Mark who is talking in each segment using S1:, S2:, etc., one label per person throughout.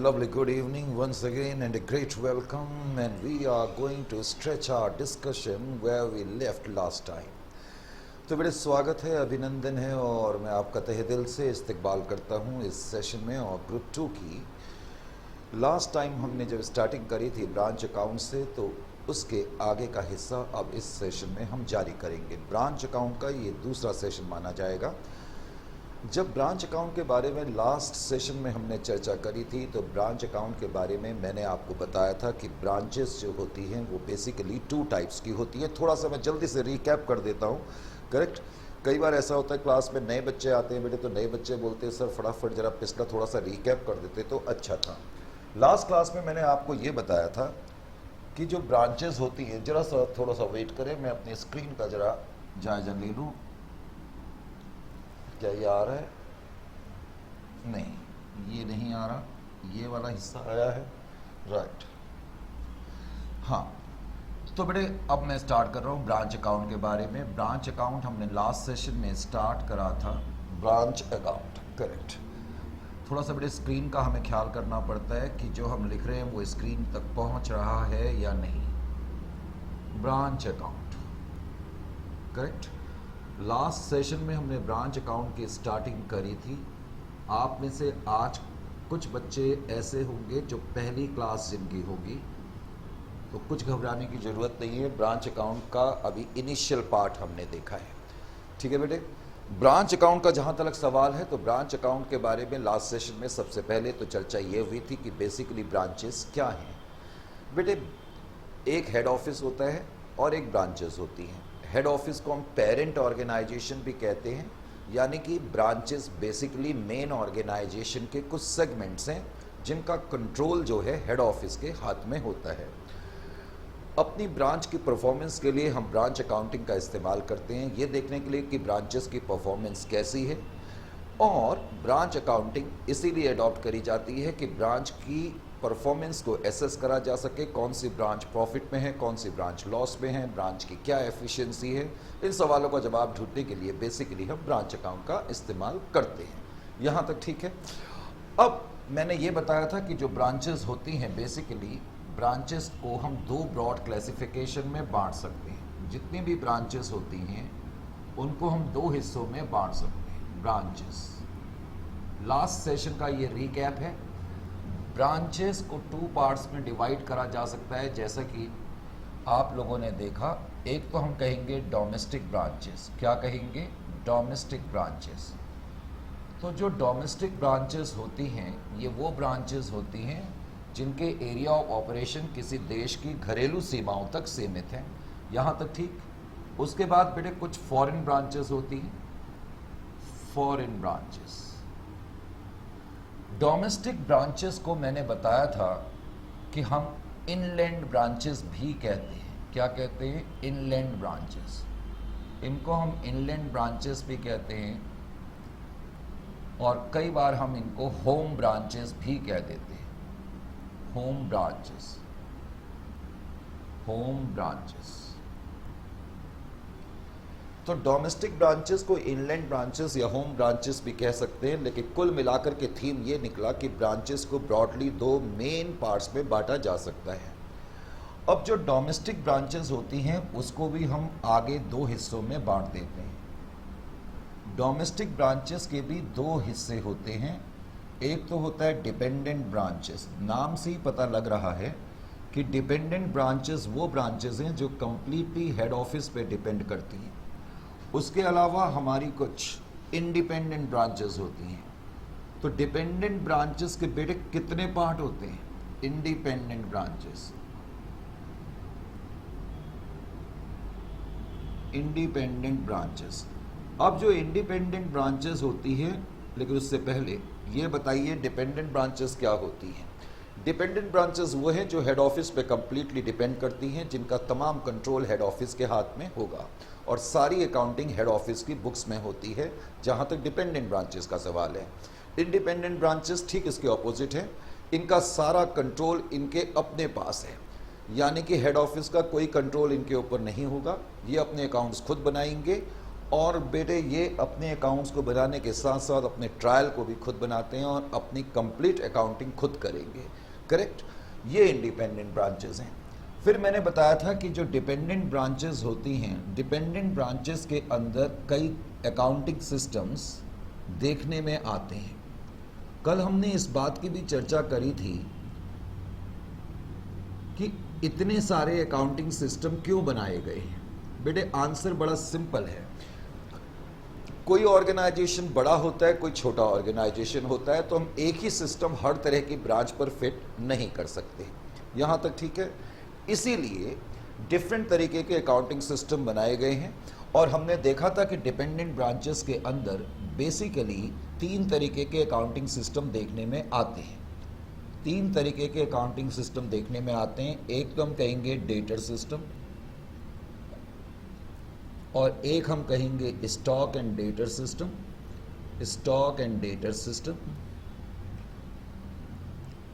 S1: lovely good evening once again and a great welcome, and we are going to stretch our discussion where we left last time. तो बड़े स्वागत है, अभिनंदन है और मैं आपका तहे दिल से इस्तकबाल करता हूँ इस सेशन में। और ग्रुप 2 की लास्ट टाइम हमने जब स्टार्टिंग करी थी ब्रांच अकाउंट से, तो उसके आगे का हिस्सा अब इस सेशन में हम जारी करेंगे। ब्रांच अकाउंट का ये दूसरा सेशन माना जाएगा। जब ब्रांच अकाउंट के बारे में लास्ट सेशन में हमने चर्चा करी थी, तो ब्रांच अकाउंट के बारे में मैंने आपको बताया था कि ब्रांचेस जो होती हैं वो बेसिकली 2 टाइप्स की होती हैं। थोड़ा सा मैं जल्दी से रिकैप कर देता हूँ। करेक्ट, कई बार ऐसा होता है क्लास में नए बच्चे आते हैं बेटे, तो नए बच्चे बोलते हैं सर फटाफट जरा पिछला थोड़ा सा रिकैप कर देते तो अच्छा था। लास्ट क्लास में मैंने आपको ये बताया था कि जो ब्रांचेस होती हैं, जरा सा थोड़ा सा वेट करें, मैं अपनी स्क्रीन का जरा जायजा ले लूँ। क्या ये आ रहा है? नहीं, ये नहीं आ रहा, ये वाला हिस्सा आया है। राइट, हाँ। तो बेटे अब मैं स्टार्ट कर रहा हूँ ब्रांच अकाउंट के बारे में। ब्रांच अकाउंट हमने लास्ट सेशन में स्टार्ट करा था, ब्रांच अकाउंट। करेक्ट, थोड़ा सा बेटे स्क्रीन का हमें ख्याल करना पड़ता है कि जो हम लिख रहे हैं वो स्क्रीन तक पहुँच रहा है या नहीं। Branch account, correct. Last session में हमने ब्रांच अकाउंट की स्टार्टिंग करी थी। आप में से आज कुछ बच्चे ऐसे होंगे जो पहली क्लास जिनकी होगी, तो कुछ घबराने की ज़रूरत नहीं है। ब्रांच अकाउंट का अभी इनिशियल पार्ट हमने देखा है, ठीक है बेटे। ब्रांच अकाउंट का जहाँ तक सवाल है, तो ब्रांच अकाउंट के बारे में लास्ट सेशन में सबसे पहले तो चर्चा ये हुई थी कि बेसिकली ब्रांचेस क्या हैं। बेटे एक हेड ऑफिस होता है और एक ब्रांचेस होती हैं। हेड ऑफिस को हम पेरेंट ऑर्गेनाइजेशन भी कहते हैं, यानी कि ब्रांचेस बेसिकली मेन ऑर्गेनाइजेशन के कुछ सेगमेंट्स हैं जिनका कंट्रोल जो है हेड ऑफिस के हाथ में होता है। अपनी ब्रांच की परफॉर्मेंस के लिए हम ब्रांच अकाउंटिंग का इस्तेमाल करते हैं, ये देखने के लिए कि ब्रांचेस की परफॉर्मेंस कैसी है। और ब्रांच अकाउंटिंग इसीलिए अडॉप्ट करी जाती है कि ब्रांच की परफॉर्मेंस को एसेस करा जा सके, कौन सी ब्रांच प्रॉफिट में है, कौन सी ब्रांच लॉस में है, ब्रांच की क्या एफिशिएंसी है। इन सवालों का जवाब ढूंढने के लिए बेसिकली हम ब्रांच अकाउंट का इस्तेमाल करते हैं। यहाँ तक ठीक है। अब मैंने ये बताया था कि जो ब्रांचेस होती हैं, बेसिकली ब्रांचेस को हम 2 ब्रॉड क्लासिफिकेशन में बांट सकते हैं। जितनी भी ब्रांचेस होती हैं उनको हम 2 हिस्सों में बांट सकते हैं, ब्रांचेस। लास्ट सेशन का ये रिकैप है। ब्रांचेस को 2 पार्ट्स में डिवाइड करा जा सकता है, जैसा कि आप लोगों ने देखा। एक तो हम कहेंगे डोमेस्टिक ब्रांचेस। क्या कहेंगे? Domestic branches. तो जो डोमेस्टिक ब्रांचेस होती हैं, ये वो ब्रांचेस होती हैं जिनके एरिया ऑफ ऑपरेशन किसी देश की घरेलू सीमाओं तक सीमित हैं। यहाँ तक ठीक। उसके बाद बेटे कुछ फॉरेन ब्रांचेस होती हैं, फॉरेन ब्रांचेस। डोमेस्टिक ब्रांचेस को मैंने बताया था कि हम इनलैंड ब्रांचेस भी कहते हैं। क्या कहते हैं? Inland branches. इनको हम इनलैंड ब्रांचेस भी कहते हैं, और कई बार हम इनको होम ब्रांचेस भी कह देते हैं। Home branches, home branches. तो डोमेस्टिक ब्रांचेस को इनलैंड ब्रांचेस या होम ब्रांचेस भी कह सकते हैं, लेकिन कुल मिलाकर के थीम ये निकला कि ब्रांचेस को ब्रॉडली 2 मेन पार्ट्स में बांटा जा सकता है। अब जो डोमेस्टिक ब्रांचेस होती हैं उसको भी हम आगे 2 हिस्सों में बांट देते हैं। डोमेस्टिक ब्रांचेस के भी 2 हिस्से होते हैं। एक तो होता है डिपेंडेंट ब्रांचेस। नाम से ही पता लग रहा है कि डिपेंडेंट ब्रांचेस वो ब्रांचेस हैं जो कंप्लीटली हेड ऑफिस पे डिपेंड करती हैं। उसके अलावा हमारी कुछ इंडिपेंडेंट ब्रांचेस होती हैं। तो डिपेंडेंट ब्रांचेस के बेटे कितने पार्ट होते हैं? Independent branches, independent branches. अब जो इंडिपेंडेंट ब्रांचेस होती है, लेकिन उससे पहले ये बताइए डिपेंडेंट ब्रांचेस क्या होती हैं। डिपेंडेंट ब्रांचेस वो हैं जो हेड ऑफिस पे कंप्लीटली डिपेंड करती हैं, जिनका तमाम कंट्रोल हेड ऑफिस के हाथ में होगा और सारी अकाउंटिंग हेड ऑफिस की बुक्स में होती है, जहाँ तक डिपेंडेंट ब्रांचेस का सवाल है। इंडिपेंडेंट ब्रांचेस ठीक इसके ऑपोजिट है। इनका सारा कंट्रोल इनके अपने पास है, यानी कि हेड ऑफिस का कोई कंट्रोल इनके ऊपर नहीं होगा। ये अपने अकाउंट्स खुद बनाएंगे और बेटे ये अपने अकाउंट्स को बनाने के साथ साथ अपने ट्रायल को भी खुद बनाते हैं और अपनी कंप्लीट अकाउंटिंग खुद करेंगे, करेक्ट। ये इंडिपेंडेंट ब्रांचेस हैं। फिर मैंने बताया था कि जो डिपेंडेंट ब्रांचेस होती हैं, डिपेंडेंट ब्रांचेस के अंदर कई अकाउंटिंग सिस्टम्स देखने में आते हैं। कल हमने इस बात की भी चर्चा करी थी कि इतने सारे अकाउंटिंग सिस्टम क्यों बनाए गए हैं। बेटे आंसर बड़ा सिंपल है। कोई ऑर्गेनाइजेशन बड़ा होता है, कोई छोटा ऑर्गेनाइजेशन होता है, तो हम एक ही सिस्टम हर तरह की ब्रांच पर फिट नहीं कर सकते। यहाँ तक ठीक है। इसीलिए डिफरेंट तरीके के अकाउंटिंग सिस्टम बनाए गए हैं और हमने देखा था कि डिपेंडेंट ब्रांचेस के अंदर बेसिकली 3 तरीके के अकाउंटिंग सिस्टम देखने में आते हैं। 3 तरीके के अकाउंटिंग सिस्टम देखने में आते हैं। एक तो हम कहेंगे डेटर सिस्टम और एक हम कहेंगे stock and debtor system, stock and debtor system,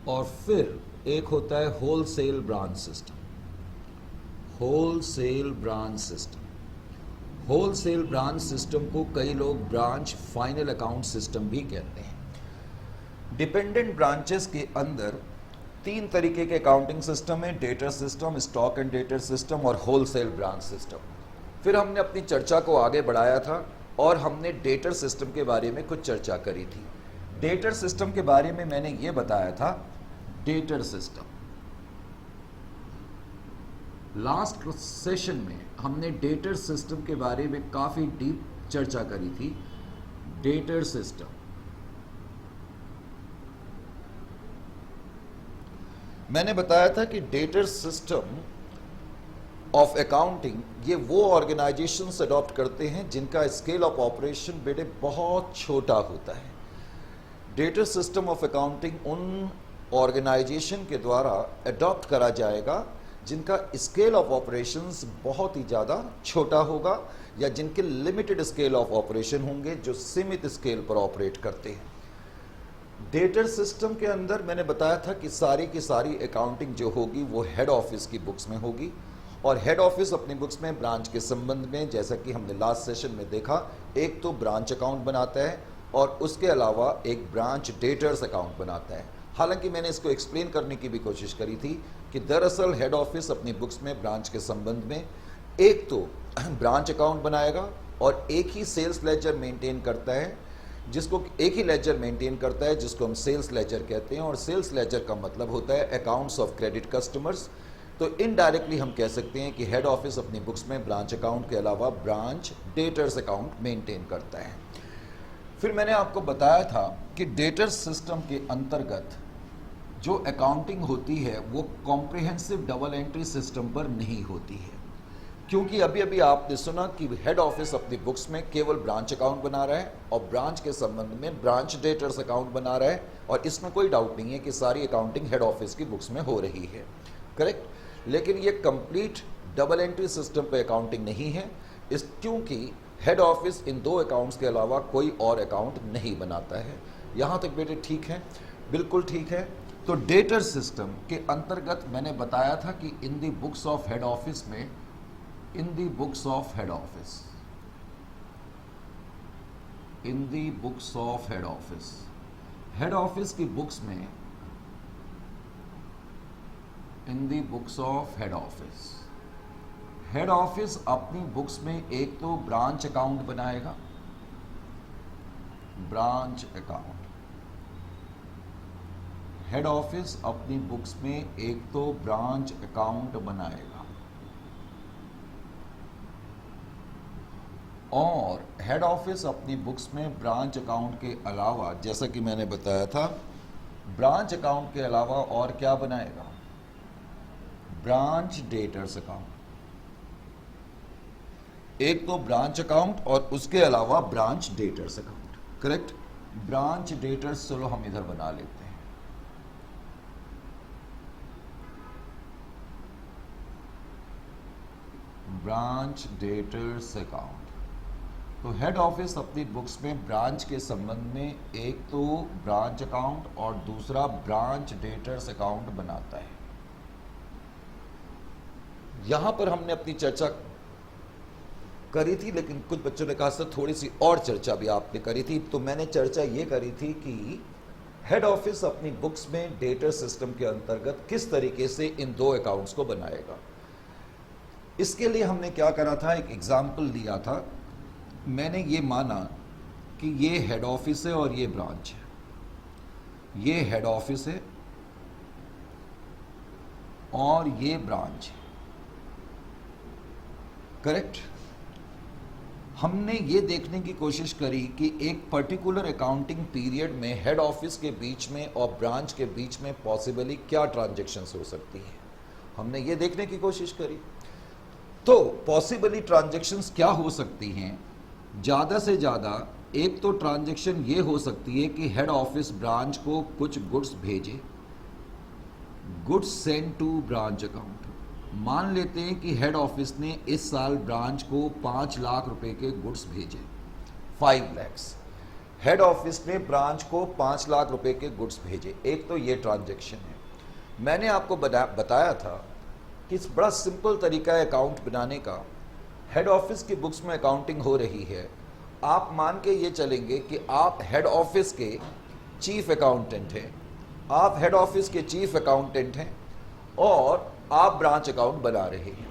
S1: और फिर एक होता है wholesale branch system, wholesale branch system. Wholesale branch system को कई लोग ब्रांच फाइनल अकाउंट सिस्टम भी कहते हैं। डिपेंडेंट ब्रांचेस के अंदर 3 तरीके के अकाउंटिंग सिस्टम है, debtor system, stock and debtor system और होलसेल ब्रांच सिस्टम। फिर हमने अपनी चर्चा को आगे बढ़ाया था और हमने डेटर सिस्टम के बारे में कुछ चर्चा करी थी। डेटर सिस्टम के बारे में मैंने ये बताया था, डेटर सिस्टम लास्ट सेशन में हमने डेटर सिस्टम के बारे में काफ़ी डीप चर्चा करी थी। डेटर सिस्टम मैंने बताया था कि डेटर सिस्टम ऑफ अकाउंटिंग ये वो ऑर्गेनाइजेशंस अडॉप्ट करते हैं जिनका स्केल ऑफ ऑपरेशन बेटे बहुत छोटा होता है। डेटर सिस्टम ऑफ अकाउंटिंग उन ऑर्गेनाइजेशन के द्वारा अडॉप्ट करा जाएगा जिनका स्केल ऑफ ऑपरेशंस बहुत ही ज़्यादा छोटा होगा या जिनके लिमिटेड स्केल ऑफ ऑपरेशन होंगे, जो सीमित स्केल पर ऑपरेट करते हैं। डेटर सिस्टम के अंदर मैंने बताया था कि सारी की सारी अकाउंटिंग जो होगी वो हेड ऑफिस की बुक्स में होगी और हेड ऑफिस अपनी बुक्स में ब्रांच के संबंध में, जैसा कि हमने लास्ट सेशन में देखा, एक तो ब्रांच अकाउंट बनाता है और उसके अलावा एक ब्रांच डेटर्स अकाउंट बनाता है। हालांकि मैंने इसको एक्सप्लेन करने की भी कोशिश करी थी कि दरअसल हेड ऑफिस अपनी बुक्स में ब्रांच के संबंध में एक तो ब्रांच अकाउंट बनाएगा और एक ही सेल्स लेजर मेंटेन करता है, जिसको एक ही लेजर मेंटेन करता है जिसको हम सेल्स लेजर कहते हैं। और सेल्स लेजर का मतलब होता है अकाउंट्स ऑफ क्रेडिट कस्टमर्स। तो इनडायरेक्टली हम कह सकते हैं कि हेड ऑफिस अपनी बुक्स में ब्रांच अकाउंट के अलावा ब्रांच डेटर्स अकाउंट मेंटेन करता है। फिर मैंने आपको बताया था कि डेटर सिस्टम के अंतर्गत जो अकाउंटिंग होती है वो कॉम्प्रिहेंसिव डबल एंट्री सिस्टम पर नहीं होती है, क्योंकि अभी अभी आपने सुना कि हेड ऑफिस अपनी बुक्स में केवल ब्रांच अकाउंट बना रहा है और ब्रांच के संबंध में ब्रांच डेटर्स अकाउंट बना रहा है, और इसमें कोई डाउट नहीं है कि सारी अकाउंटिंग हेड ऑफिस की बुक्स में हो रही है, करेक्ट। लेकिन ये कंप्लीट डबल एंट्री सिस्टम पे अकाउंटिंग नहीं है, इस क्योंकि हेड ऑफिस इन 2 अकाउंट्स के अलावा कोई और अकाउंट नहीं बनाता है। यहाँ तक बेटे ठीक है, बिल्कुल ठीक है। तो डेटर सिस्टम के अंतर्गत मैंने बताया था कि in the books of head office में, in the books of head office, in the books of head office, head office की बुक्स में, in the books of head office, head office अपनी बुक्स में एक तो ब्रांच अकाउंट बनाएगा, branch account. Head office अपनी books में एक तो ब्रांच अकाउंट बनाएगा और हेड ऑफिस अपनी बुक्स में ब्रांच अकाउंट के अलावा, जैसा कि मैंने बताया था, ब्रांच अकाउंट के अलावा और क्या बनाएगा? Branch debtors account. एक तो ब्रांच अकाउंट और उसके अलावा branch debtors account, correct. Branch debtors चलो हम इधर बना लेते हैं। Branch debtors account. तो हेड ऑफिस अपनी बुक्स में ब्रांच के संबंध में एक तो ब्रांच अकाउंट और दूसरा ब्रांच डेटर्स अकाउंट बनाता है। यहां पर हमने अपनी चर्चा करी थी, लेकिन कुछ बच्चों ने कहा सर थोड़ी सी और चर्चा भी आपने करी थी। तो मैंने चर्चा ये करी थी कि हेड ऑफिस अपनी बुक्स में डेटा सिस्टम के अंतर्गत किस तरीके से इन दो अकाउंट्स को बनाएगा। इसके लिए हमने क्या करा था, एक एग्जाम्पल दिया था। मैंने ये माना कि ये हेड ऑफिस है और ये ब्रांच है, ये हेड ऑफिस है और ये ब्रांच है, करेक्ट। हमने ये देखने की कोशिश करी कि एक पर्टिकुलर अकाउंटिंग पीरियड में हेड ऑफिस के बीच में और ब्रांच के बीच में पॉसिबली क्या ट्रांजैक्शंस हो सकती है, हमने ये देखने की कोशिश करी। तो पॉसिबली ट्रांजैक्शंस क्या हो सकती हैं, ज़्यादा से ज़्यादा एक तो ट्रांजैक्शन ये हो सकती है कि हेड ऑफिस ब्रांच को कुछ गुड्स भेजे, goods send to branch account. मान लेते हैं कि हेड ऑफिस ने इस साल ब्रांच को 5 लाख रुपए के गुड्स भेजे, 5 लैक्स। हेड ऑफिस ने ब्रांच को 5 लाख रुपए के गुड्स भेजे, एक तो ये ट्रांजैक्शन है। मैंने आपको बताया था कि इस बड़ा सिंपल तरीका है अकाउंट बनाने का। हेड ऑफिस की बुक्स में अकाउंटिंग हो रही है, आप मान के ये चलेंगे कि आप हेड ऑफिस के चीफ अकाउंटेंट हैं, आप हेड ऑफिस के चीफ अकाउंटेंट हैं और आप ब्रांच अकाउंट बना रहे हैं।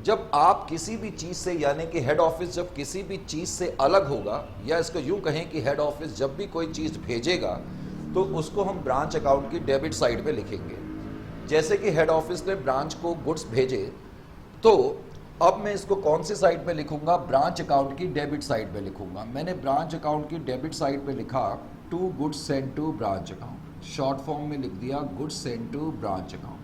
S1: जब आप किसी भी चीज़ से, यानी कि हेड ऑफिस जब किसी भी चीज़ से अलग होगा, या इसको यूँ कहें कि हेड ऑफिस जब भी कोई चीज़ भेजेगा तो उसको हम ब्रांच अकाउंट की डेबिट साइड पे लिखेंगे। जैसे कि हेड ऑफिस ने ब्रांच को गुड्स भेजे, तो अब मैं इसको कौन सी साइड पे लिखूंगा, ब्रांच अकाउंट की डेबिट साइड पे लिखूंगा। मैंने ब्रांच अकाउंट की डेबिट साइड पे लिखा to goods send to branch account, short form में लिख दिया goods send to branch account.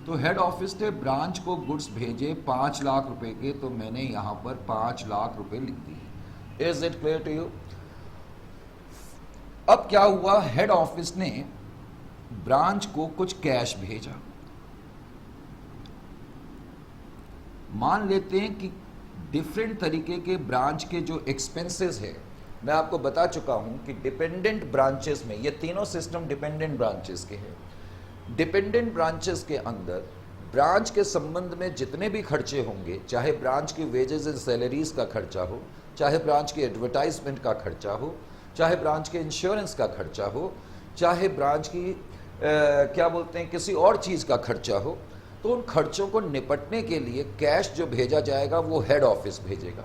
S1: तो हेड ऑफिस ने ब्रांच को गुड्स भेजे 5 लाख रुपए के, तो मैंने यहाँ पर 5 लाख रुपए लिख दिए। Is it clear to you? अब क्या हुआ, हेड ऑफिस ने ब्रांच को कुछ कैश भेजा। मान लेते हैं कि डिफरेंट तरीके के ब्रांच के जो एक्सपेंसेस है, मैं आपको बता चुका हूं कि डिपेंडेंट ब्रांचेस में, ये तीनों सिस्टम डिपेंडेंट ब्रांचेस के हैं। डिपेंडेंट ब्रांचेस के अंदर ब्रांच के संबंध में जितने भी खर्चे होंगे, चाहे ब्रांच की वेजेस एंड सैलरीज का खर्चा हो, चाहे ब्रांच की एडवर्टाइजमेंट का खर्चा हो, चाहे ब्रांच के इंश्योरेंस का खर्चा हो, चाहे ब्रांच की क्या बोलते हैं किसी और चीज़ का खर्चा हो, तो उन खर्चों को निपटने के लिए कैश जो भेजा जाएगा वो हेड ऑफिस भेजेगा।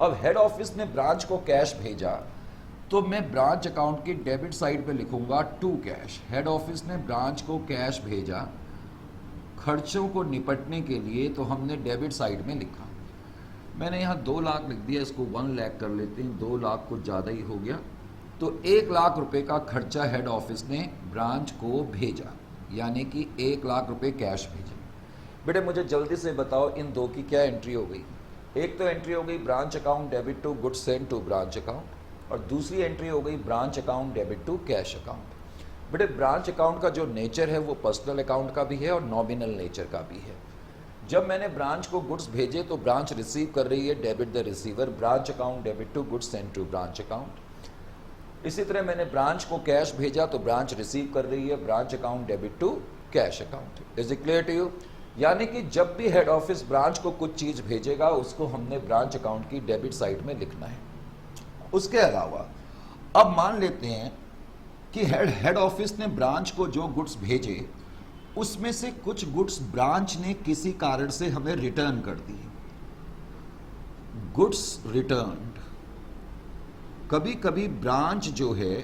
S1: अब हेड ऑफिस ने ब्रांच को कैश भेजा, तो मैं ब्रांच अकाउंट की डेबिट साइड पे लिखूंगा टू कैश। हेड ऑफिस ने ब्रांच को कैश भेजा खर्चों को निपटने के लिए, तो हमने डेबिट साइड में लिखा। मैंने यहाँ 2 लाख लिख दिया, इसको 1 लाख कर लेते हैं, 2 लाख कुछ ज़्यादा ही हो गया। तो 1 लाख रुपए का खर्चा हेड ऑफिस ने ब्रांच को भेजा, यानी कि 1 लाख रुपए कैश भेजे। बेटे मुझे जल्दी से बताओ इन दो की क्या एंट्री हो गई। एक तो एंट्री हो गई branch account debit to goods send to branch account, और दूसरी एंट्री हो गई branch account debit to cash account. बेटे ब्रांच अकाउंट का जो नेचर है वो पर्सनल अकाउंट का भी है और नॉमिनल नेचर का भी है। जब मैंने ब्रांच को गुड्स भेजे तो ब्रांच रिसीव कर रही है, debit the receiver, branch account debit to goods send to branch account. इसी तरह मैंने ब्रांच को कैश भेजा तो ब्रांच रिसीव कर रही है, branch account debit to cash account. Is it clear to you? यानी कि जब भी हेड ऑफिस ब्रांच को कुछ चीज़ भेजेगा उसको हमने ब्रांच अकाउंट की डेबिट साइड में लिखना है। उसके अलावा अब मान लेते हैं कि हेड ऑफिस ने ब्रांच को जो गुड्स भेजे उसमें से कुछ गुड्स ब्रांच ने किसी कारण से हमें रिटर्न कर दिए। Goods returned. कभी कभी ब्रांच जो है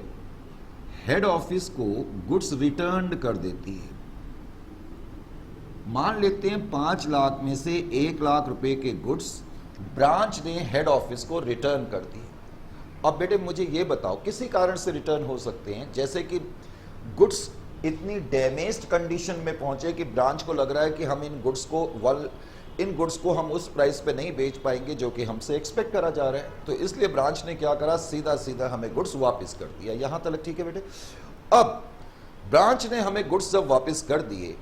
S1: हेड ऑफिस को गुड्स रिटर्न्ड कर देती है। मान लेते हैं 5 लाख में से 1 लाख रुपए के गुड्स ब्रांच ने हेड ऑफिस को रिटर्न कर दिए। अब बेटे मुझे ये बताओ किसी कारण से रिटर्न हो सकते हैं, जैसे कि गुड्स इतनी डैमेज्ड कंडीशन में पहुंचे कि ब्रांच को लग रहा है कि हम इन गुड्स को हम उस प्राइस पे नहीं बेच पाएंगे जो कि हमसे एक्सपेक्ट करा जा रहा है। तो इसलिए ब्रांच ने क्या करा, सीधा सीधा हमें गुड्स वापस कर दिया। यहां तक ठीक है बेटे। अब ब्रांच ने हमें गुड्स जब वापस कर दिए,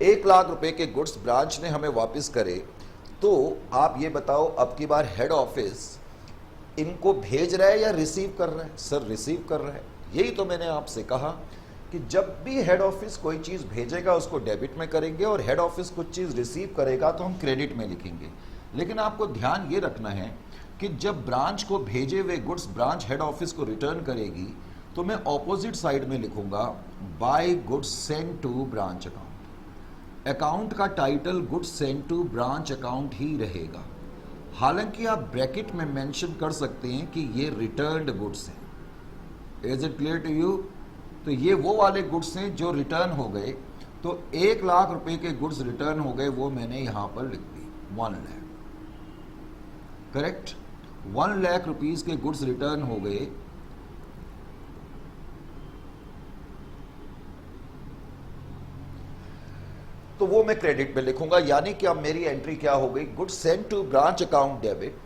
S1: 1 लाख रुपए के गुड्स ब्रांच ने हमें वापस करे, तो आप ये बताओ अब की बार हेड ऑफिस इनको भेज रहा है या रिसीव कर रहा है? सर रिसीव कर रहा है। यही तो मैंने आपसे कहा कि जब भी हेड ऑफिस कोई चीज़ भेजेगा उसको डेबिट में करेंगे और हेड ऑफिस कुछ चीज़ रिसीव करेगा तो हम क्रेडिट में लिखेंगे। लेकिन आपको ध्यान ये रखना है कि जब ब्रांच को भेजे हुए गुड्स ब्रांच हेड ऑफिस को रिटर्न करेगी तो मैं ऑपोजिट साइड में लिखूंगा by goods send to branch account. Account का title goods send to branch account ही रहेगा। हालांकि आप ब्रैकेट में मेंशन कर सकते हैं कि ये रिटर्न्ड गुड्स हैं। Is it clear to you? तो ये वो वाले गुड्स हैं जो रिटर्न हो गए। तो 1 लाख रुपए के गुड्स रिटर्न हो गए, वो मैंने यहां पर लिख दी 1 लाख। करेक्ट, 1 लाख रुपीज के गुड्स रिटर्न हो गए। तो वो मैं क्रेडिट पे लिखूंगा, यानी कि अब मेरी एंट्री क्या हो गई, goods send to branch account debit.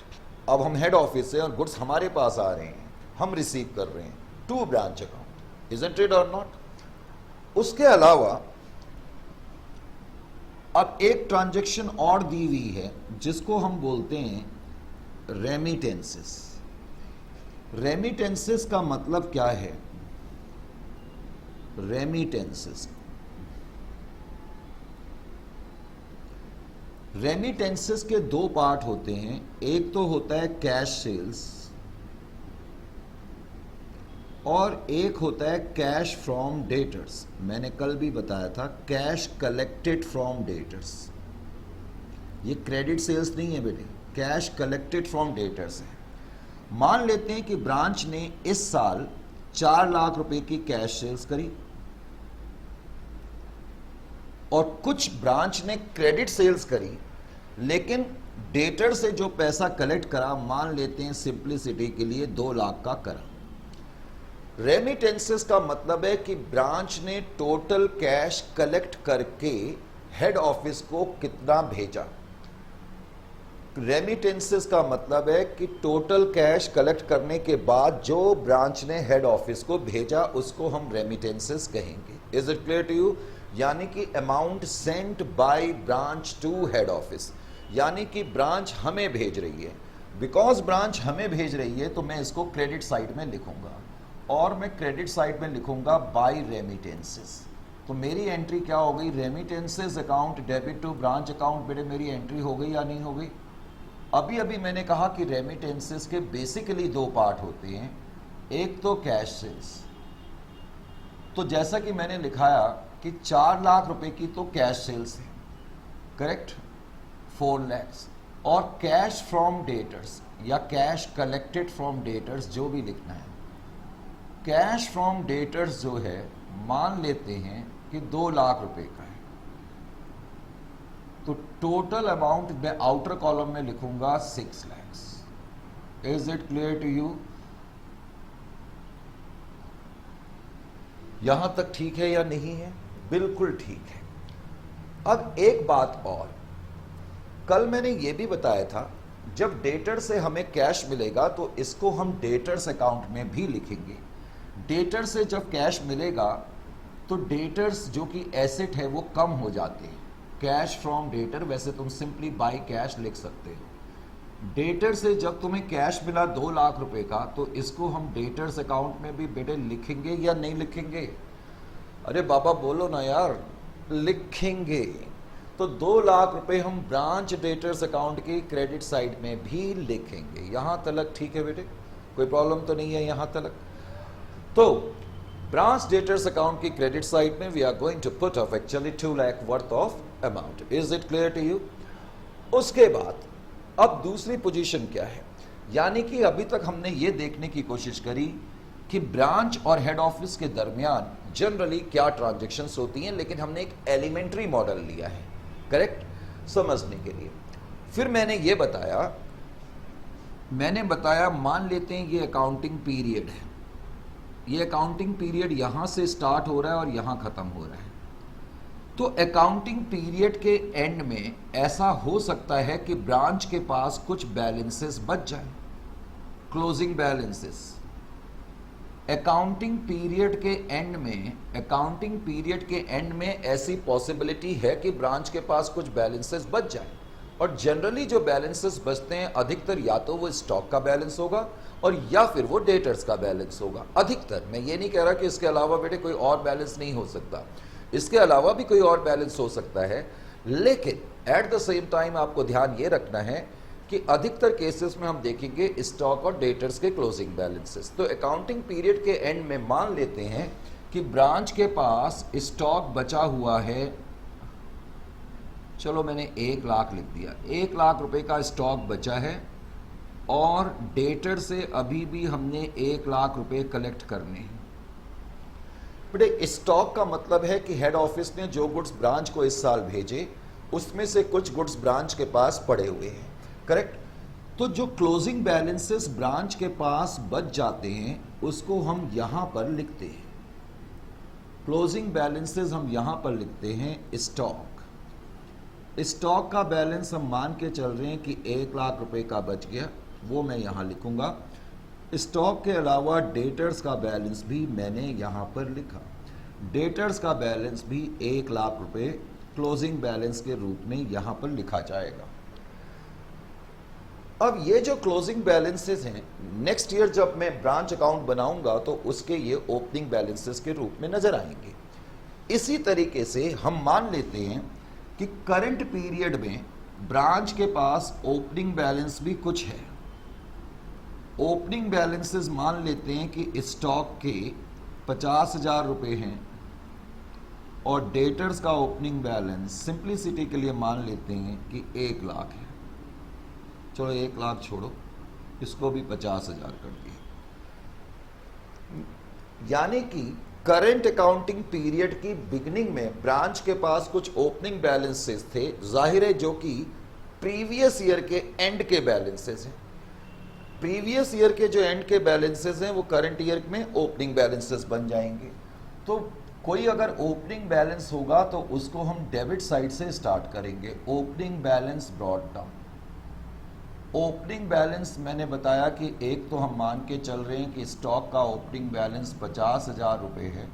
S1: अब हम हेड ऑफिस से और गुड्स हमारे पास आ रहे हैं, हम रिसीव कर रहे हैं to branch account. Isn't it or not? उसके अलावा अब एक ट्रांजैक्शन और दी हुई है जिसको हम बोलते हैं रेमिटेंसेस। रेमिटेंसेस का मतलब क्या है? रेमिटेंसेस रेमिटेंसेस के 2 पार्ट होते हैं। एक तो होता है कैश सेल्स और एक होता है कैश फ्रॉम डेटर्स। मैंने कल भी बताया था कैश कलेक्टेड फ्रॉम डेटर्स। ये क्रेडिट सेल्स नहीं है बेटे, कैश कलेक्टेड फ्रॉम डेटर्स है। मान लेते हैं कि ब्रांच ने इस साल 4 लाख रुपए की कैश सेल्स करी और कुछ ब्रांच ने क्रेडिट सेल्स करी, लेकिन डेटर से जो पैसा कलेक्ट करा, मान लेते हैं सिंप्लिसिटी के लिए 2 लाख का करा। रेमिटेंसेस का मतलब है कि ब्रांच ने टोटल कैश कलेक्ट करके हेड ऑफिस को कितना भेजा। रेमिटेंसेस का मतलब है कि टोटल कैश कलेक्ट करने के बाद जो ब्रांच ने हेड ऑफिस को भेजा उसको हम रेमिटेंसेस कहेंगे। Is it clear to you? यानी कि amount sent by branch to head office, यानी कि ब्रांच हमें भेज रही है। बिकॉज ब्रांच हमें भेज रही है तो मैं इसको क्रेडिट साइड में लिखूंगा और मैं क्रेडिट साइड में लिखूंगा बाय रेमिटेंसेस। तो मेरी एंट्री क्या हो गई? Remittances account debit to branch account. बेटे मेरी एंट्री हो गई या नहीं हो गई? अभी अभी मैंने कहा कि रेमिटेंसेस के बेसिकली 2 पार्ट होते हैं। एक तो कैश सेल्स, तो जैसा कि मैंने लिखाया कि 4 लाख रुपए की तो कैश सेल्स है, करेक्ट, 4 lakhs। और कैश फ्रॉम डेटर्स या कैश कलेक्टेड फ्रॉम डेटर्स, जो भी लिखना है। कैश फ्रॉम डेटर्स जो है मान लेते हैं कि 2 लाख रुपए का है, तो टोटल अमाउंट मैं आउटर कॉलम में लिखूंगा 6 lakhs। Is it clear to you? यहां तक ठीक है या नहीं है? बिल्कुल ठीक है। अब एक बात और, कल मैंने ये भी बताया था जब डेटर से हमें कैश मिलेगा तो इसको हम डेटर्स अकाउंट में भी लिखेंगे। डेटर से जब कैश मिलेगा तो डेटर्स जो कि एसेट है वो कम हो जाते हैं। कैश फ्रॉम डेटर, वैसे तुम सिंपली बाय कैश लिख सकते हो। डेटर से जब तुम्हें कैश मिला 2 लाख रुपए का तो इसको हम डेटर्स अकाउंट में भी बेटे लिखेंगे या नहीं लिखेंगे? अरे बाबा बोलो ना यार, लिखेंगे। तो 2 लाख रुपए हम ब्रांच डेटर्स अकाउंट की क्रेडिट साइड में भी लिखेंगे। यहां तक ठीक है बेटे? कोई प्रॉब्लम तो नहीं है यहां तक? तो ब्रांच डेटर्स अकाउंट की क्रेडिट साइड में we are going to put of actually 2 lakh worth of amount. Is it clear to you? उसके बाद अब दूसरी पोजीशन क्या है, यानी कि अभी तक हमने ये देखने की कोशिश करी कि ब्रांच और हेड ऑफिस के दरमियान जनरली क्या ट्रांजैक्शंस होती हैं, लेकिन हमने एक एलिमेंट्री मॉडल लिया है, करेक्ट, समझने के लिए। फिर मैंने ये बताया मान लेते हैं ये अकाउंटिंग पीरियड है, ये अकाउंटिंग पीरियड यहां से स्टार्ट हो रहा है और यहां खत्म हो रहा है। तो अकाउंटिंग पीरियड के एंड में ऐसा हो सकता है कि ब्रांच के पास कुछ बैलेंसेस बच जाए, क्लोजिंग बैलेंसेस। अकाउंटिंग पीरियड के एंड में ऐसी पॉसिबिलिटी है कि ब्रांच के पास कुछ बैलेंसेस बच जाए, और जनरली जो बैलेंसेस बचते हैं अधिकतर या तो वो स्टॉक का बैलेंस होगा और या फिर वो डेटर्स का बैलेंस होगा। अधिकतर, मैं ये नहीं कह रहा कि इसके अलावा बेटे कोई और बैलेंस नहीं हो सकता, इसके अलावा भी कोई और बैलेंस हो सकता है, लेकिन एट द सेम टाइम आपको ध्यान ये रखना है कि अधिकतर केसेस में हम देखेंगे स्टॉक और डेटर्स के क्लोजिंग बैलेंसेस। तो अकाउंटिंग पीरियड के एंड में मान लेते हैं कि ब्रांच के पास स्टॉक बचा हुआ है, चलो मैंने 1 लाख लिख दिया, 1 लाख रुपए का स्टॉक बचा है और डेटर से अभी भी हमने 1 लाख रुपए कलेक्ट करने हैं। बेटे स्टॉक का मतलब है कि हेड ऑफिस ने जो गुड्स ब्रांच को इस साल भेजे उसमें से कुछ गुड्स ब्रांच के पास पड़े हुए हैं, करेक्ट। तो जो क्लोजिंग बैलेंसेस ब्रांच के पास बच जाते हैं उसको हम यहां पर लिखते हैं। क्लोजिंग बैलेंसेस हम यहां पर लिखते हैं स्टॉक। स्टॉक का बैलेंस हम मान के चल रहे हैं कि 1 लाख रुपए का बच गया, वो मैं यहां लिखूंगा। स्टॉक के अलावा डेटर्स का बैलेंस भी मैंने यहां पर लिखा। डेटर्स का बैलेंस भी 1 लाख रुपए क्लोजिंग बैलेंस के रूप में यहां पर लिखा जाएगा। अब ये जो क्लोजिंग बैलेंसेस हैं, नेक्स्ट ईयर जब मैं ब्रांच अकाउंट बनाऊंगा तो उसके ये ओपनिंग बैलेंसेस के रूप में नजर आएंगे। इसी तरीके से हम मान लेते हैं कि करंट पीरियड में ब्रांच के पास ओपनिंग बैलेंस भी कुछ है। ओपनिंग बैलेंसेस मान लेते हैं कि स्टॉक के 50,000 रुपए हैं और डेटर्स का ओपनिंग बैलेंस सिंप्लिसिटी के लिए मान लेते हैं कि 1 लाख है। चलो 1 लाख छोड़ो, इसको भी 50,000 कर दिए। यानी कि करंट अकाउंटिंग पीरियड की बिगिनिंग में ब्रांच के पास कुछ ओपनिंग बैलेंसेस थे, जाहिर है जो कि प्रीवियस ईयर के एंड के बैलेंसेस हैं। प्रीवियस ईयर के जो एंड के बैलेंसेस हैं वो करंट ईयर में ओपनिंग बैलेंसेस बन जाएंगे। तो कोई अगर ओपनिंग बैलेंस होगा तो उसको हम डेबिट साइड से स्टार्ट करेंगे। Opening balance brought down. Opening balance मैंने बताया कि एक तो हम मान के चल रहे हैं कि स्टॉक का ओपनिंग बैलेंस 50,000 रुपये है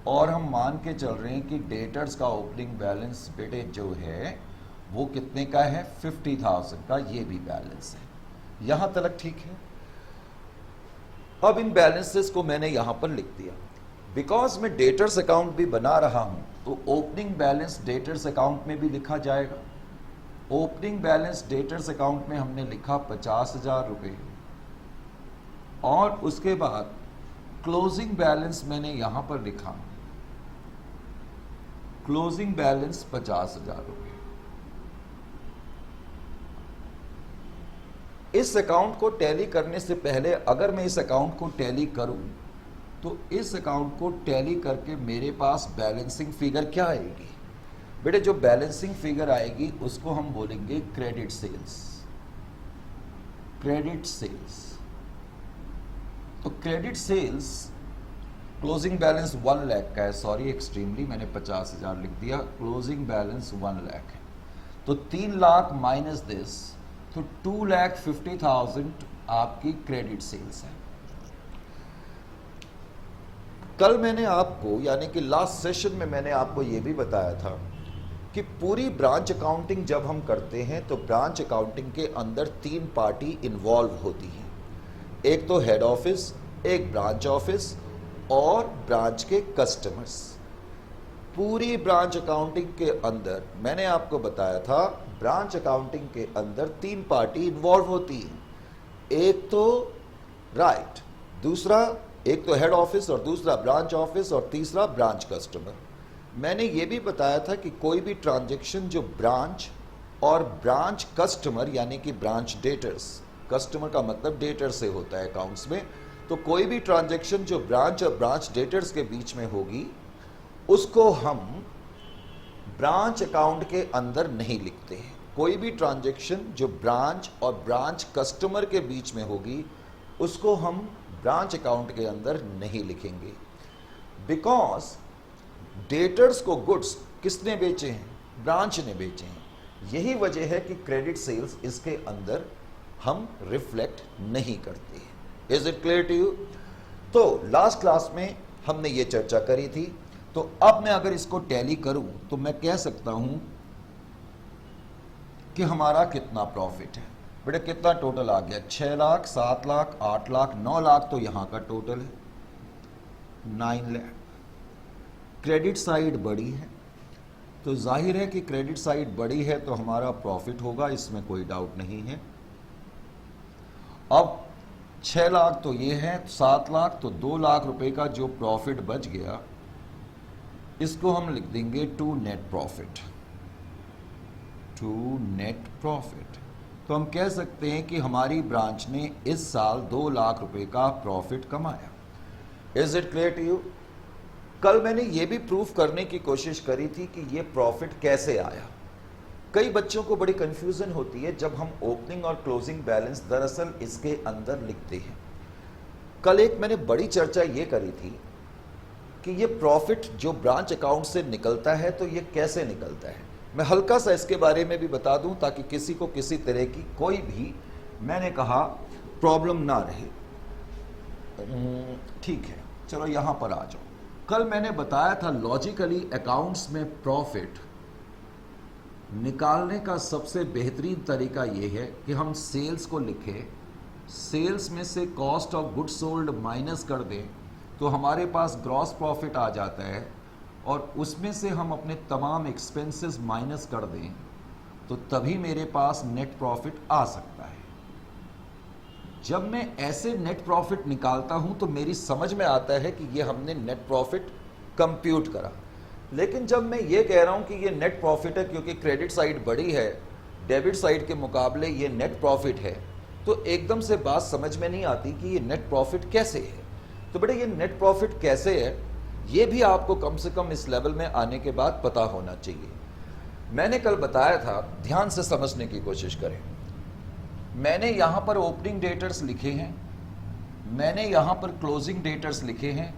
S1: और हम मान के चल रहे हैं कि डेटर्स का ओपनिंग बैलेंस बेटे जो है वो कितने का है, 50,000 का ये भी बैलेंस है। यहाँ तक ठीक है। अब इन बैलेंसेस को मैंने यहाँ पर लिख दिया। बिकॉज मैं डेटर्स अकाउंट भी बना रहा हूँ तो ओपनिंग बैलेंस डेटर्स अकाउंट में भी लिखा जाएगा। ओपनिंग बैलेंस डेटर्स अकाउंट में हमने लिखा 50,000 रुपये और उसके बाद क्लोजिंग बैलेंस मैंने यहां पर लिखा, क्लोजिंग बैलेंस 50,000 रुपये। इस अकाउंट को टैली करने से पहले अगर मैं इस अकाउंट को टैली करूं तो इस अकाउंट को टैली करके मेरे पास बैलेंसिंग फिगर क्या आएगी बेटे? जो बैलेंसिंग फिगर आएगी उसको हम बोलेंगे क्रेडिट सेल्स। Credit sales. तो credit sales closing balance 1 lakh का है, सॉरी एक्सट्रीमली मैंने 50,000 लिख दिया। क्लोजिंग बैलेंस 1 लाख है तो 3 लाख माइनस दिस, तो 2,50,000 आपकी क्रेडिट सेल्स है। कल मैंने आपको यानी कि लास्ट सेशन में मैंने आपको यह भी बताया था कि पूरी ब्रांच अकाउंटिंग जब हम करते हैं तो ब्रांच अकाउंटिंग के अंदर 3 पार्टी इन्वॉल्व होती हैं। एक तो हेड ऑफिस, एक ब्रांच ऑफिस और ब्रांच के कस्टमर्स। पूरी ब्रांच अकाउंटिंग के अंदर मैंने आपको बताया था ब्रांच अकाउंटिंग के अंदर 3 पार्टी इन्वॉल्व होती हैं। एक तो दूसरा एक तो हेड ऑफिस और दूसरा ब्रांच ऑफिस और तीसरा ब्रांच कस्टमर। मैंने ये भी बताया था कि कोई भी ट्रांजैक्शन जो ब्रांच और ब्रांच कस्टमर यानी कि ब्रांच डेटर्स, कस्टमर का मतलब डेटर से होता है अकाउंट्स में, तो कोई भी ट्रांजैक्शन जो ब्रांच और ब्रांच डेटर्स के बीच में होगी उसको हम ब्रांच अकाउंट के अंदर नहीं लिखते हैं। कोई भी ट्रांजैक्शन जो ब्रांच और ब्रांच कस्टमर के बीच में होगी उसको हम ब्रांच अकाउंट के अंदर नहीं लिखेंगे। बिकॉज डेटर्स को गुड्स किसने बेचे हैं? ब्रांच ने बेचे हैं। यही वजह है कि क्रेडिट सेल्स इसके अंदर हम रिफ्लेक्ट नहीं करते हैं। Is it clear to you? तो लास्ट क्लास में हमने ये चर्चा करी थी। तो अब मैं अगर इसको टैली करूं तो मैं कह सकता हूं कि हमारा कितना प्रॉफिट है। बेटा कितना टोटल आ गया? 6 लाख, 7 लाख, 8 लाख, 9 लाख तो यहां का टोटल है 9 लाख। क्रेडिट साइड बड़ी है तो जाहिर है कि क्रेडिट साइड बड़ी है तो हमारा प्रॉफिट होगा, इसमें कोई डाउट नहीं है। अब 6 लाख तो ये है, 7 लाख, तो 2 लाख रुपए का जो प्रॉफिट बच गया इसको हम लिख देंगे to net profit. To net profit तो हम कह सकते हैं कि हमारी ब्रांच ने इस साल 2 लाख रुपए का प्रॉफिट कमाया। Is it clear to you? कल मैंने ये भी प्रूफ करने की कोशिश करी थी कि ये प्रॉफिट कैसे आया। कई बच्चों को बड़ी कंफ्यूजन होती है जब हम ओपनिंग और क्लोजिंग बैलेंस दरअसल इसके अंदर लिखते हैं। कल एक मैंने बड़ी चर्चा ये करी थी कि ये प्रॉफिट जो ब्रांच अकाउंट से निकलता है तो ये कैसे निकलता है। मैं हल्का सा इसके बारे में भी बता दूं ताकि किसी को किसी तरह की कोई भी, मैंने कहा, प्रॉब्लम ना रहे। ठीक है, चलो यहां पर आ जाओ। कल मैंने बताया था लॉजिकली अकाउंट्स में प्रॉफिट निकालने का सबसे बेहतरीन तरीका यह है कि हम सेल्स को लिखें, सेल्स में से cost of goods sold minus कर दें तो हमारे पास ग्रॉस प्रॉफिट आ जाता है, और उसमें से हम अपने तमाम एक्सपेंसेस माइनस कर दें तो तभी मेरे पास नेट प्रॉफिट आ सकता है। जब मैं ऐसे नेट प्रॉफिट निकालता हूं तो मेरी समझ में आता है कि ये हमने नेट प्रॉफिट कंप्यूट करा। लेकिन जब मैं ये कह रहा हूं कि ये नेट प्रॉफिट है क्योंकि क्रेडिट साइड बड़ी है, डेबिट साइड के मुकाबले ये नेट प्रॉफिट है, तो एकदम से बात समझ में नहीं आती कि ये नेट प्रॉफिट कैसे है। तो बेटा ये नेट प्रॉफिट कैसे है ये भी आपको कम से कम इस लेवल में आने के बाद पता होना चाहिए। मैंने कल बताया था, ध्यान से समझने की कोशिश करें। मैंने यहां पर ओपनिंग डेटर्स लिखे हैं, मैंने यहां पर क्लोजिंग डेटर्स लिखे हैं,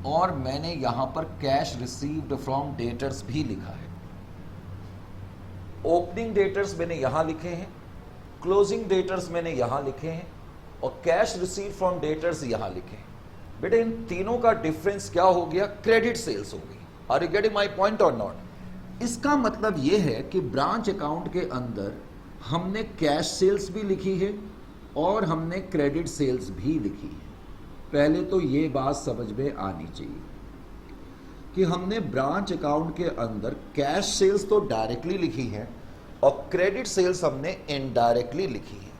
S1: और मैंने यहां पर कैश रिसीव्ड फ्रॉम डेटर्स भी लिखा है। ओपनिंग डेटर्स मैंने यहां लिखे हैं, क्लोजिंग डेटर्स मैंने यहां लिखे हैं, और कैश रिसीव्ड फ्रॉम डेटर्स यहां लिखे हैं। बेटा इन तीनों का डिफरेंस क्या हो गया? क्रेडिट सेल्स हो गई। Are you getting my point or not? इसका मतलब यह है कि ब्रांच अकाउंट के अंदर हमने कैश सेल्स भी लिखी है और हमने क्रेडिट सेल्स भी लिखी है। पहले तो ये बात समझ में आनी चाहिए कि हमने ब्रांच अकाउंट के अंदर कैश सेल्स तो डायरेक्टली लिखी है और क्रेडिट सेल्स हमने इनडायरेक्टली लिखी है।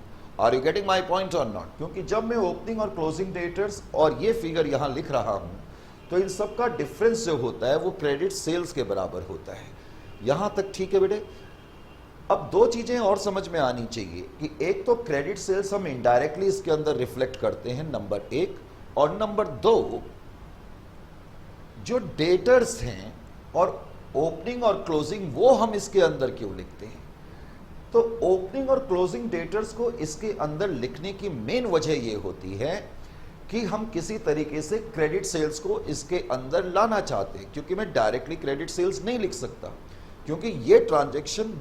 S1: Are you getting my point or not? क्योंकि जब मैं ओपनिंग और क्लोजिंग डेटर्स और ये फिगर यहां लिख रहा हूं तो इन सब का डिफरेंस जो होता है वो क्रेडिट सेल्स के बराबर होता है। यहां तक ठीक है बेटे? अब दो चीजें और समझ में आनी चाहिए कि एक तो क्रेडिट सेल्स हम इनडायरेक्टली इसके अंदर रिफ्लेक्ट करते हैं, नंबर एक, और नंबर दो, जो डेटर्स हैं और ओपनिंग और क्लोजिंग वो हम इसके अंदर क्यों लिखते हैं? तो ओपनिंग और क्लोजिंग डेटर्स को इसके अंदर लिखने की मेन वजह ये होती है कि हम किसी तरीके से क्रेडिट सेल्स को इसके अंदर लाना चाहते हैं, क्योंकि मैं डायरेक्टली क्रेडिट सेल्स नहीं लिख सकता, क्योंकि ये ट्रांजैक्शन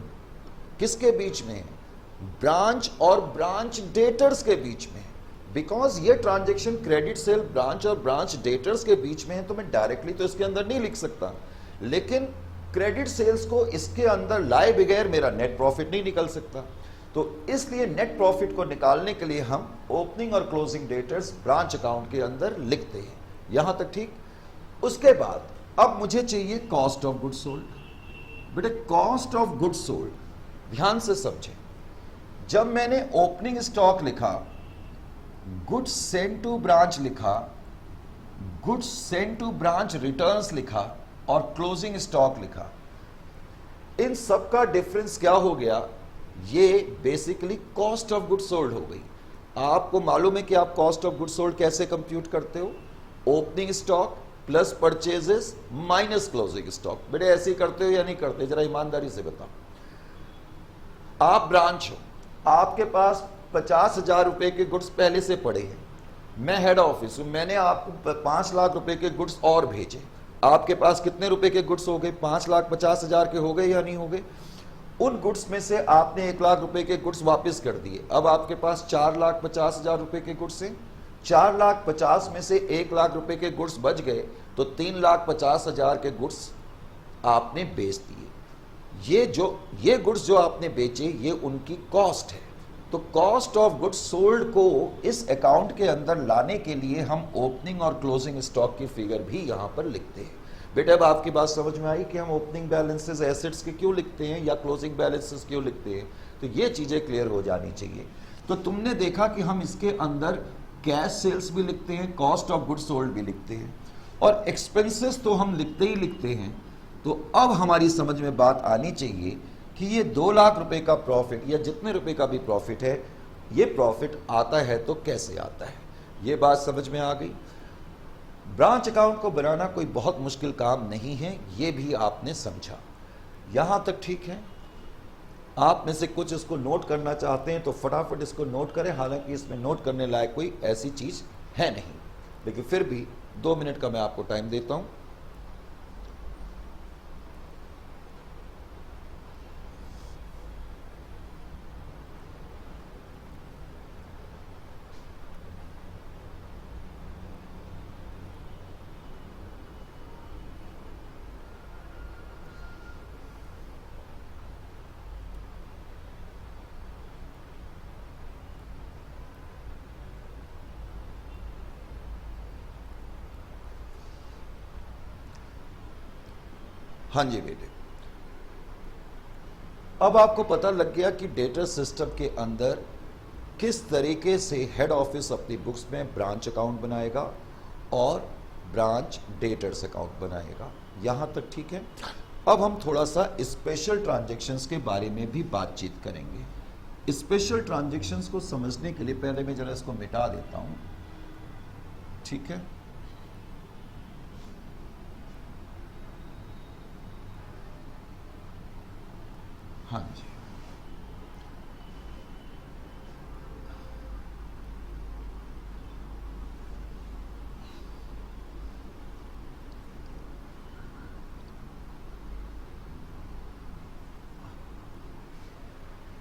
S1: किसके बीच में है? ब्रांच और ब्रांच डेटर्स के बीच में है। बिकॉज ये ट्रांजैक्शन क्रेडिट सेल ब्रांच और ब्रांच डेटर्स के बीच में है तो मैं डायरेक्टली तो इसके अंदर नहीं लिख सकता, लेकिन क्रेडिट सेल्स को इसके अंदर लाए बगैर मेरा नेट प्रॉफिट नहीं निकल सकता। तो इसलिए नेट प्रॉफिट को निकालने के लिए हम ओपनिंग और क्लोजिंग डेटर्स ब्रांच अकाउंट के अंदर लिखते हैं। यहां तक ठीक? उसके बाद अब मुझे चाहिए कॉस्ट ऑफ गुड्स सोल्ड। बेटे कॉस्ट ऑफ गुड्स सोल्ड ध्यान से समझें। जब मैंने ओपनिंग स्टॉक लिखा, गुड्स सेंड टू ब्रांच लिखा, goods send to branch returns लिखा और क्लोजिंग स्टॉक लिखा, इन सब का डिफरेंस क्या हो गया? ये basically cost of goods sold हो गई। आपको मालूम है कि आप कॉस्ट ऑफ गुड्स सोल्ड कैसे कंप्यूट करते हो? Opening stock plus purchases minus closing stock. बेटे ऐसे ही करते हो या नहीं करते? जरा ईमानदारी से बताओ। आप ब्रांच हो, आपके पास 50,000 रुपए के गुड्स पहले से पड़े हैं। मैं हेड ऑफिस हूं, मैंने आपको 5 लाख रुपए के गुड्स और भेजे। आपके पास कितने रुपए के गुड्स हो गए? 5,50,000 के हो गए या नहीं हो गए? उन गुड्स में से आपने 1 लाख रुपए के गुड्स वापस कर दिए। अब आपके पास 4,50,000 रुपए के गुड्स हैं। 4,50,000 में से 1 लाख रुपए के गुड्स बच गए तो 3,50,000 के गुड्स आपने बेच दिए। ये गुड्स जो आपने बेचे ये उनकी कॉस्ट है। तो कॉस्ट ऑफ गुड्स सोल्ड को इस अकाउंट के अंदर लाने के लिए हम ओपनिंग और क्लोजिंग स्टॉक की फिगर भी यहां पर लिखते हैं। बेटा अब आपकी बात समझ में आई कि हम ओपनिंग बैलेंसेस एसेट्स के क्यों लिखते हैं या क्लोजिंग बैलेंसेस क्यों लिखते हैं, तो ये चीजें क्लियर हो जानी चाहिए। तो तुमने देखा कि हम इसके अंदर कैश सेल्स भी लिखते हैं, कॉस्ट ऑफ गुड्स सोल्ड भी लिखते हैं, और एक्सपेंसेस तो हम लिखते ही लिखते हैं। तो अब हमारी समझ में बात आनी चाहिए कि ये 2 लाख रुपए का प्रॉफिट या जितने रुपए का भी प्रॉफिट है, ये प्रॉफिट आता है तो कैसे आता है, ये बात समझ में आ गई। ब्रांच अकाउंट को बनाना कोई बहुत मुश्किल काम नहीं है, ये भी आपने समझा, यहां तक ठीक है। आप में से कुछ इसको नोट करना चाहते हैं तो फटाफट इसको नोट करें, हालांकि इसमें नोट करने लायक कोई ऐसी चीज है नहीं, लेकिन फिर भी 2 मिनट का मैं आपको टाइम देता हूं। हाँ जी बेटे, अब आपको पता लग गया कि डेटर सिस्टम के अंदर किस तरीके से हेड ऑफिस अपनी बुक्स में ब्रांच अकाउंट बनाएगा और ब्रांच डेटर्स अकाउंट बनाएगा, यहां तक ठीक है। अब हम थोड़ा सा स्पेशल ट्रांजैक्शंस के बारे में भी बातचीत करेंगे। स्पेशल ट्रांजैक्शंस को समझने के लिए पहले मैं जरा इसको मिटा देता हूं, ठीक है। हाँ जी,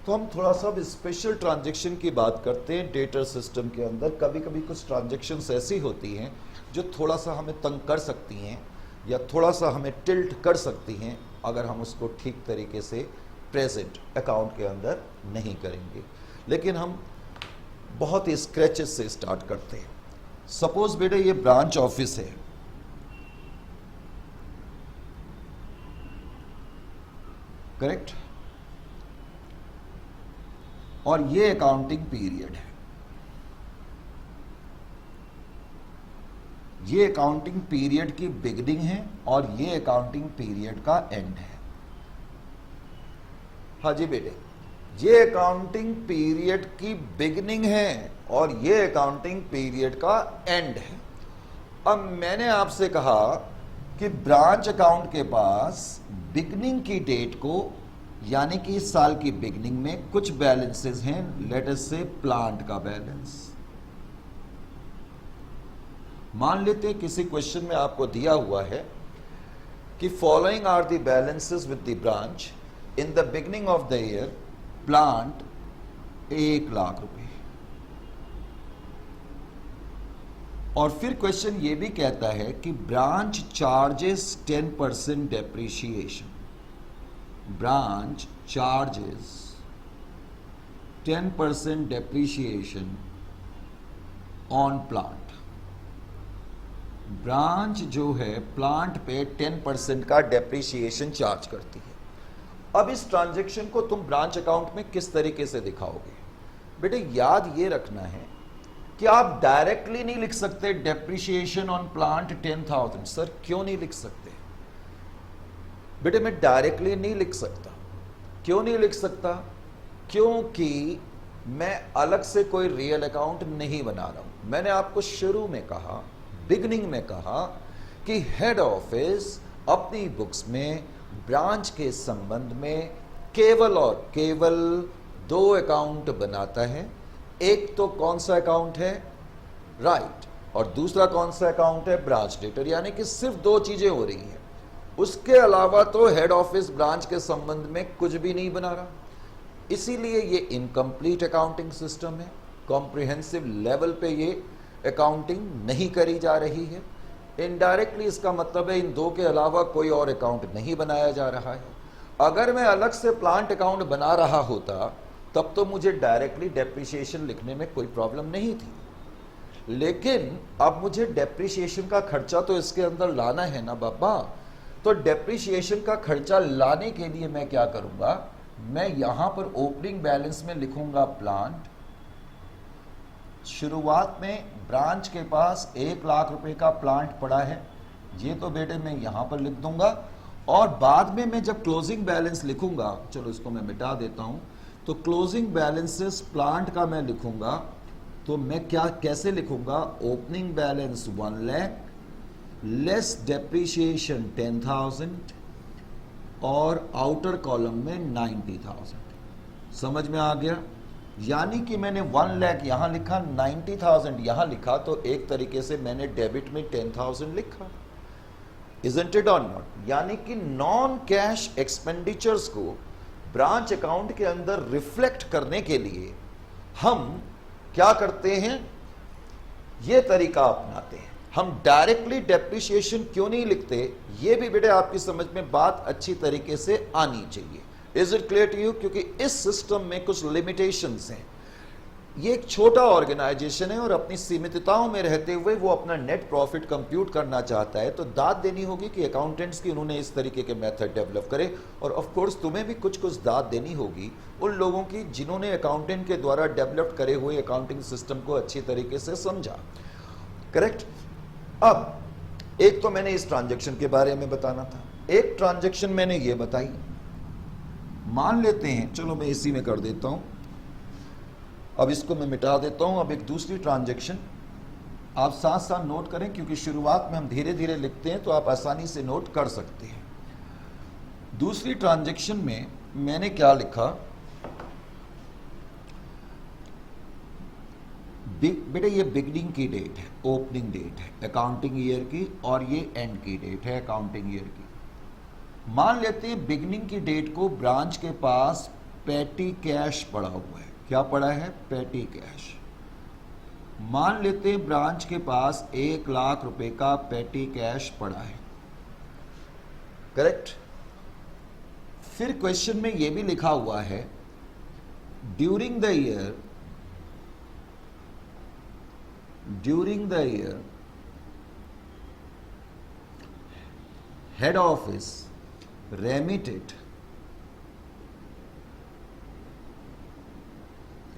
S1: तो हम थोड़ा सा स्पेशल ट्रांजैक्शन की बात करते हैं डेटर सिस्टम के अंदर। कभी कभी कुछ ट्रांजैक्शंस ऐसी होती हैं जो थोड़ा सा हमें तंग कर सकती हैं या थोड़ा सा हमें टिल्ट कर सकती हैं अगर हम उसको ठीक तरीके से प्रेजेंट अकाउंट के अंदर नहीं करेंगे। लेकिन हम बहुत ही स्क्रैचेस से स्टार्ट करते हैं। सपोज बेटे ये ब्रांच ऑफिस है, करेक्ट, और ये अकाउंटिंग पीरियड है। ये अकाउंटिंग पीरियड की बिगिनिंग है और ये अकाउंटिंग पीरियड का एंड है। हाँ जी बेटे, ये अकाउंटिंग पीरियड की बिगिनिंग है और ये अकाउंटिंग पीरियड का एंड है। अब मैंने आपसे कहा कि ब्रांच अकाउंट के पास बिगिनिंग की डेट को, यानी कि इस साल की बिगिनिंग में कुछ बैलेंसेस हैं, लेट अस से प्लांट का बैलेंस। मान लेते हैं किसी क्वेश्चन में आपको दिया हुआ है कि following are the balances with the branch in the beginning of the year, plant 1 lakh रुपए, और फिर क्वेश्चन ये भी कहता है कि branch charges 10% depreciation, branch charges 10% depreciation on plant। Branch जो है प्लांट पे 10% का डेप्रिसिएशन चार्ज करती है। अब इस ट्रांजैक्शन को तुम ब्रांच अकाउंट में किस तरीके से दिखाओगे? बेटे याद ये रखना है कि आप डायरेक्टली नहीं लिख सकते डेप्रिसिएशन ऑन प्लांट 10,000। सर क्यों नहीं लिख सकते? बेटे मैं डायरेक्टली नहीं लिख सकता। क्यों नहीं लिख सकता? क्योंकि मैं अलग से कोई रियल अकाउंट नहीं बना रहा हूं। मैंने आपको शुरू में कहा, बिगनिंग में कहा कि हेड ऑफिस अपनी बुक्स में ब्रांच के संबंध में केवल और केवल 2 अकाउंट बनाता है। एक तो कौन सा अकाउंट है? राइट। और दूसरा कौन सा अकाउंट है? Branch debtor. यानी कि सिर्फ 2 चीजें हो रही हैं, उसके अलावा तो हेड ऑफिस ब्रांच के संबंध में कुछ भी नहीं बना रहा। इसीलिए ये इनकम्प्लीट अकाउंटिंग सिस्टम है। कॉम्प्रिहेंसिव लेवल पे ये अकाउंटिंग नहीं करी जा रही है। इनडायरेक्टली इसका मतलब है इन 2 के अलावा कोई और अकाउंट नहीं बनाया जा रहा है। अगर मैं अलग से प्लांट अकाउंट बना रहा होता तब तो मुझे डायरेक्टली डेप्रिसिएशन लिखने में कोई प्रॉब्लम नहीं थी, लेकिन अब मुझे डेप्रिसिएशन का खर्चा तो इसके अंदर लाना है ना बाबा। तो डेप्रिसिएशन का खर्चा लाने के लिए मैं क्या करूंगा, मैं यहां पर ओपनिंग बैलेंस में लिखूंगा प्लांट। शुरुआत में ब्रांच के पास 1 लाख रुपए का प्लांट पड़ा है, ये तो बेटे मैं यहां पर लिख दूंगा। और बाद में मैं जब क्लोजिंग बैलेंस लिखूंगा, चलो इसको मैं मिटा देता हूं, तो क्लोजिंग बैलेंसेस प्लांट का मैं लिखूंगा, तो मैं क्या कैसे लिखूंगा, opening balance 1 lakh less depreciation 10,000 और आउटर कॉलम में 90,000। समझ में आ गया? यानी कि मैंने 1 लाख यहां लिखा, 90,000 यहां लिखा, तो एक तरीके से मैंने डेबिट में 10,000 लिखा। Isn't it or not? यानी कि नॉन कैश एक्सपेंडिचर्स को ब्रांच अकाउंट के अंदर रिफ्लेक्ट करने के लिए हम क्या करते हैं, ये तरीका अपनाते हैं। हम डायरेक्टली डेप्रिसिएशन क्यों नहीं लिखते, ये भी बेटे आपकी समझ में बात अच्छी तरीके से आनी चाहिए। Is it clear to you? क्योंकि इस सिस्टम में कुछ लिमिटेशंस हैं। ये एक छोटा ऑर्गेनाइजेशन है और अपनी सीमितताओं में रहते हुए वो अपना नेट प्रॉफिट कंप्यूट करना चाहता है, तो दाद देनी होगी कि अकाउंटेंट्स की उन्होंने इस तरीके के मेथड डेवलप करे। और ऑफ कोर्स तुम्हें भी कुछ कुछ दाद देनी होगी उन लोगों की जिन्होंने अकाउंटेंट के द्वारा डेवलप करे हुए अकाउंटिंग सिस्टम को अच्छी तरीके से समझा। करेक्ट? अब एक तो मैंने इस ट्रांजैक्शन के बारे में बताना था, एक ट्रांजैक्शन मैंने ये बताई, मान लेते हैं, चलो मैं इसी में कर देता हूं, अब इसको मैं मिटा देता हूं। अब एक दूसरी ट्रांजैक्शन आप साथ साथ नोट करें, क्योंकि शुरुआत में हम धीरे धीरे लिखते हैं तो आप आसानी से नोट कर सकते हैं। दूसरी ट्रांजैक्शन में मैंने क्या लिखा, बेटे ये बिगनिंग की डेट है, ओपनिंग डेट है अकाउंटिंग ईयर की, और ये एंड की डेट है अकाउंटिंग ईयर की। मान लेते हैं बिगनिंग की डेट को ब्रांच के पास पेटी कैश पड़ा हुआ है। क्या पड़ा है? पेटी कैश। मान लेते हैं ब्रांच के पास 1 लाख रुपए का पेटी कैश पड़ा है। करेक्ट? फिर क्वेश्चन में यह भी लिखा हुआ है, during the year head office remitted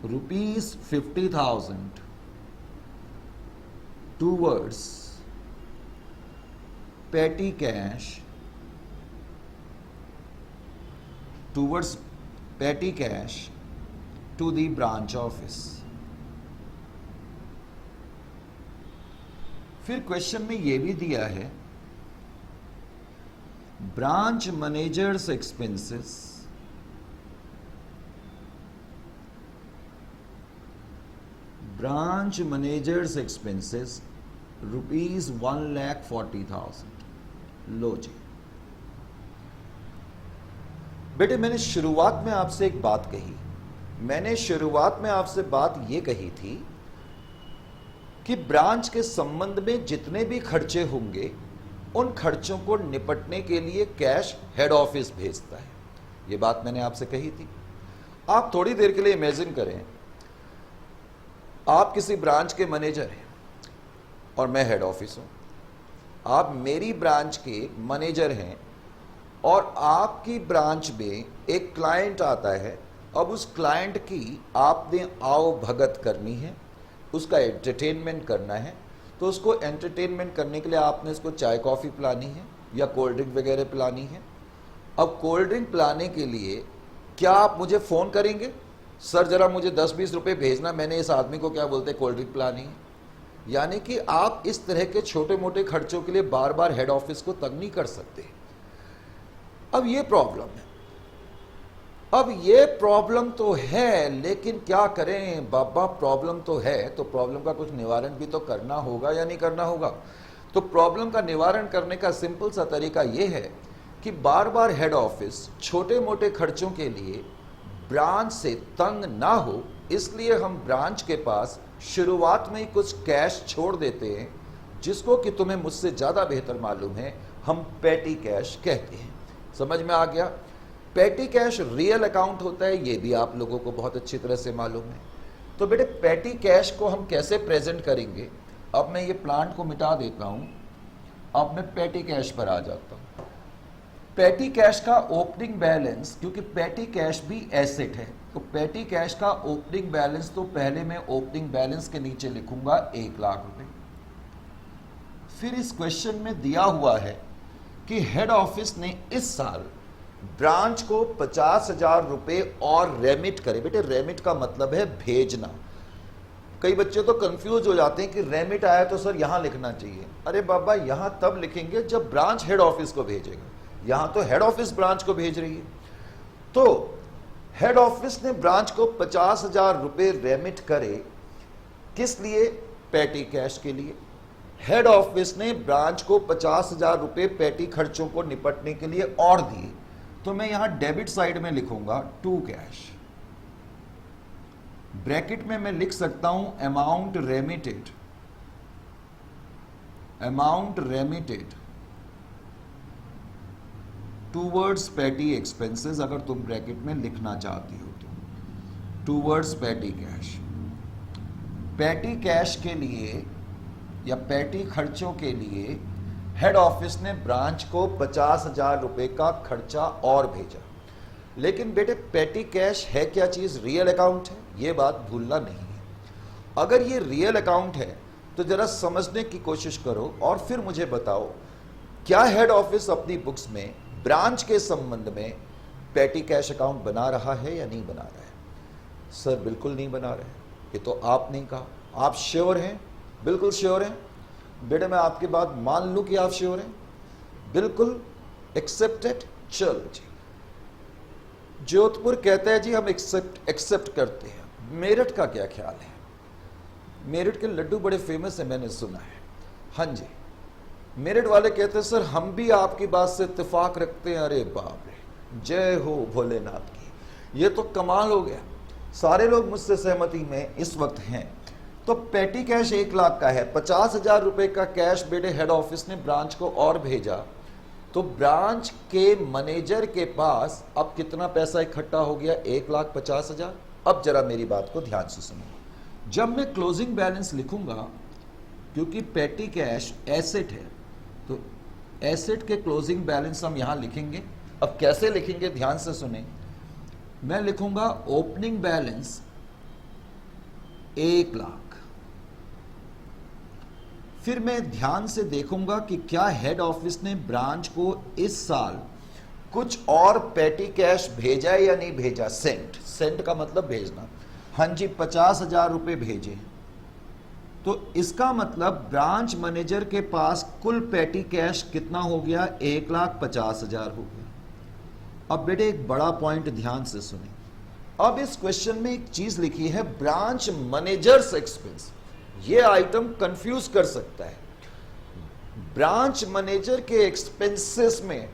S1: rupees 50,000 towards petty cash to the branch office। फिर क्वेश्चन में यह भी दिया है, branch manager's expenses rupees 1,40,000। लो जी बेटे, मैंने शुरुआत में आपसे एक बात कही, मैंने शुरुआत में आपसे बात यह कही थी कि ब्रांच के संबंध में जितने भी खर्चे होंगे उन खर्चों को निपटने के लिए कैश हेड ऑफिस भेजता है। ये बात मैंने आपसे कही थी। आप थोड़ी देर के लिए इमेजिन करें, आप किसी ब्रांच के मैनेजर हैं और मैं हेड ऑफिस हूं। आप मेरी ब्रांच के मैनेजर हैं और आपकी ब्रांच में एक क्लाइंट आता है। अब उस क्लाइंट की आपने आओ भगत करनी है, उसका एंटरटेनमेंट करना है। तो उसको एंटरटेनमेंट करने के लिए आपने इसको चाय कॉफ़ी पिलानी है या कोल्ड ड्रिंक वगैरह पिलानी है। अब कोल्ड ड्रिंक पिलाने के लिए क्या आप मुझे फ़ोन करेंगे, सर ज़रा मुझे 10-20 रुपये भेजना, मैंने इस आदमी को क्या बोलते कोल्ड ड्रिंक पिलानी है। यानी कि आप इस तरह के छोटे मोटे खर्चों के लिए बार बार हेड ऑफिस को तंग नहीं कर सकते। अब ये प्रॉब्लम है, अब ये प्रॉब्लम तो है, लेकिन क्या करें बाबा, प्रॉब्लम तो है, तो प्रॉब्लम का कुछ निवारण भी तो करना होगा या नहीं करना होगा। तो प्रॉब्लम का निवारण करने का सिंपल सा तरीका ये है कि बार बार हेड ऑफिस छोटे मोटे खर्चों के लिए ब्रांच से तंग ना हो, इसलिए हम ब्रांच के पास शुरुआत में ही कुछ कैश छोड़ देते हैं, जिसको कि तुम्हें मुझसे ज़्यादा बेहतर मालूम है हम पेटी कैश कहते हैं। समझ में आ गया? पेटी कैश रियल अकाउंट होता है, ये भी आप लोगों को बहुत अच्छी तरह से मालूम है। तो बेटे पेटी कैश को हम कैसे प्रेजेंट करेंगे? अब मैं ये प्लांट को मिटा देता हूँ, अब मैं पेटी कैश पर आ जाता हूँ। पेटी कैश का ओपनिंग बैलेंस, क्योंकि पेटी कैश भी एसेट है, तो पेटी कैश का ओपनिंग बैलेंस तो पहले मैं ओपनिंग बैलेंस के नीचे लिखूंगा 1 लाख रुपए। फिर इस क्वेश्चन में दिया हुआ है कि हेड ऑफिस ने इस साल ब्रांच को 50,000 रुपए और रेमिट करे। बेटे रेमिट का मतलब है भेजना। कई बच्चे तो कंफ्यूज हो जाते हैं कि रेमिट आया तो सर यहां लिखना चाहिए। अरे बाबा यहां तब लिखेंगे जब ब्रांच हेड ऑफिस को भेजेगा, यहां तो हेड ऑफिस ब्रांच को भेज रही है। तो हेड ऑफिस ने ब्रांच को 50,000 रुपए रेमिट करे, किस लिए? पेटी कैश के लिए। हेड ऑफिस ने ब्रांच को 50,000 रुपए पेटी खर्चों को निपटने के लिए और दिए, तो मैं यहां डेबिट साइड में लिखूंगा टू कैश। ब्रैकेट में मैं लिख सकता हूं अमाउंट रेमिटेड टूवर्ड्स पेटी एक्सपेंसेस, अगर तुम ब्रैकेट में लिखना चाहती हो तो टूवर्ड्स पेटी कैश। पेटी कैश के लिए या पेटी खर्चों के लिए हेड ऑफिस ने ब्रांच को 50,000 रुपए का खर्चा और भेजा। लेकिन बेटे पेटी कैश है क्या चीज? रियल अकाउंट है, ये बात भूलना नहीं है। अगर ये रियल अकाउंट है तो जरा समझने की कोशिश करो और फिर मुझे बताओ, क्या हेड ऑफिस अपनी बुक्स में ब्रांच के संबंध में पेटी कैश अकाउंट बना रहा है या नहीं बना रहा है? सर बिल्कुल नहीं बना रहे। ये तो आप नहीं कहा, आप श्योर हैं? बिल्कुल श्योर हैं। बेटे मैं आपकी बात मान लूं कि आप श्योर हैं, बिल्कुल एक्सेप्टेड। चलो जी, जोधपुर कहता है जी हम एक्सेप्ट करते हैं। मेरठ का क्या ख्याल है? मेरठ के लड्डू बड़े फेमस है, मैंने सुना है। हाँ जी, मेरठ वाले कहते हैं सर हम भी आपकी बात से इत्तेफाक रखते हैं। अरे बाप रे, जय हो भोलेनाथ की, ये तो कमाल हो गया। सारे लोग मुझसे सहमति में इस वक्त हैं। तो पेटी कैश 1 लाख का है, 50,000 रुपए का कैश बेटे हेड ऑफिस ने ब्रांच को और भेजा, तो ब्रांच के मैनेजर के पास अब कितना पैसा इकट्ठा हो गया? 1,50,000। अब जरा मेरी बात को ध्यान से सुनो। जब मैं क्लोजिंग बैलेंस लिखूंगा, क्योंकि पेटी कैश एसेट है, तो एसेट के क्लोजिंग बैलेंस हम यहां लिखेंगे। अब कैसे लिखेंगे ध्यान से सुने। मैं लिखूंगा ओपनिंग बैलेंस 1 लाख। फिर मैं ध्यान से देखूंगा कि क्या हेड ऑफिस ने ब्रांच को इस साल कुछ और पेटी कैश भेजा या नहीं भेजा। सेंट का मतलब भेजना। हाँ जी, 50,000 रुपए भेजे, तो इसका मतलब ब्रांच मैनेजर के पास कुल पेटी कैश कितना हो गया? 1,50,000 हो गया। अब बेटे एक बड़ा पॉइंट ध्यान से सुने। अब इस क्वेश्चन में एक चीज लिखी है ब्रांच मैनेजर्स एक्सपेंस। ये आइटम कंफ्यूज कर सकता है। ब्रांच मैनेजर के एक्सपेंसेस में,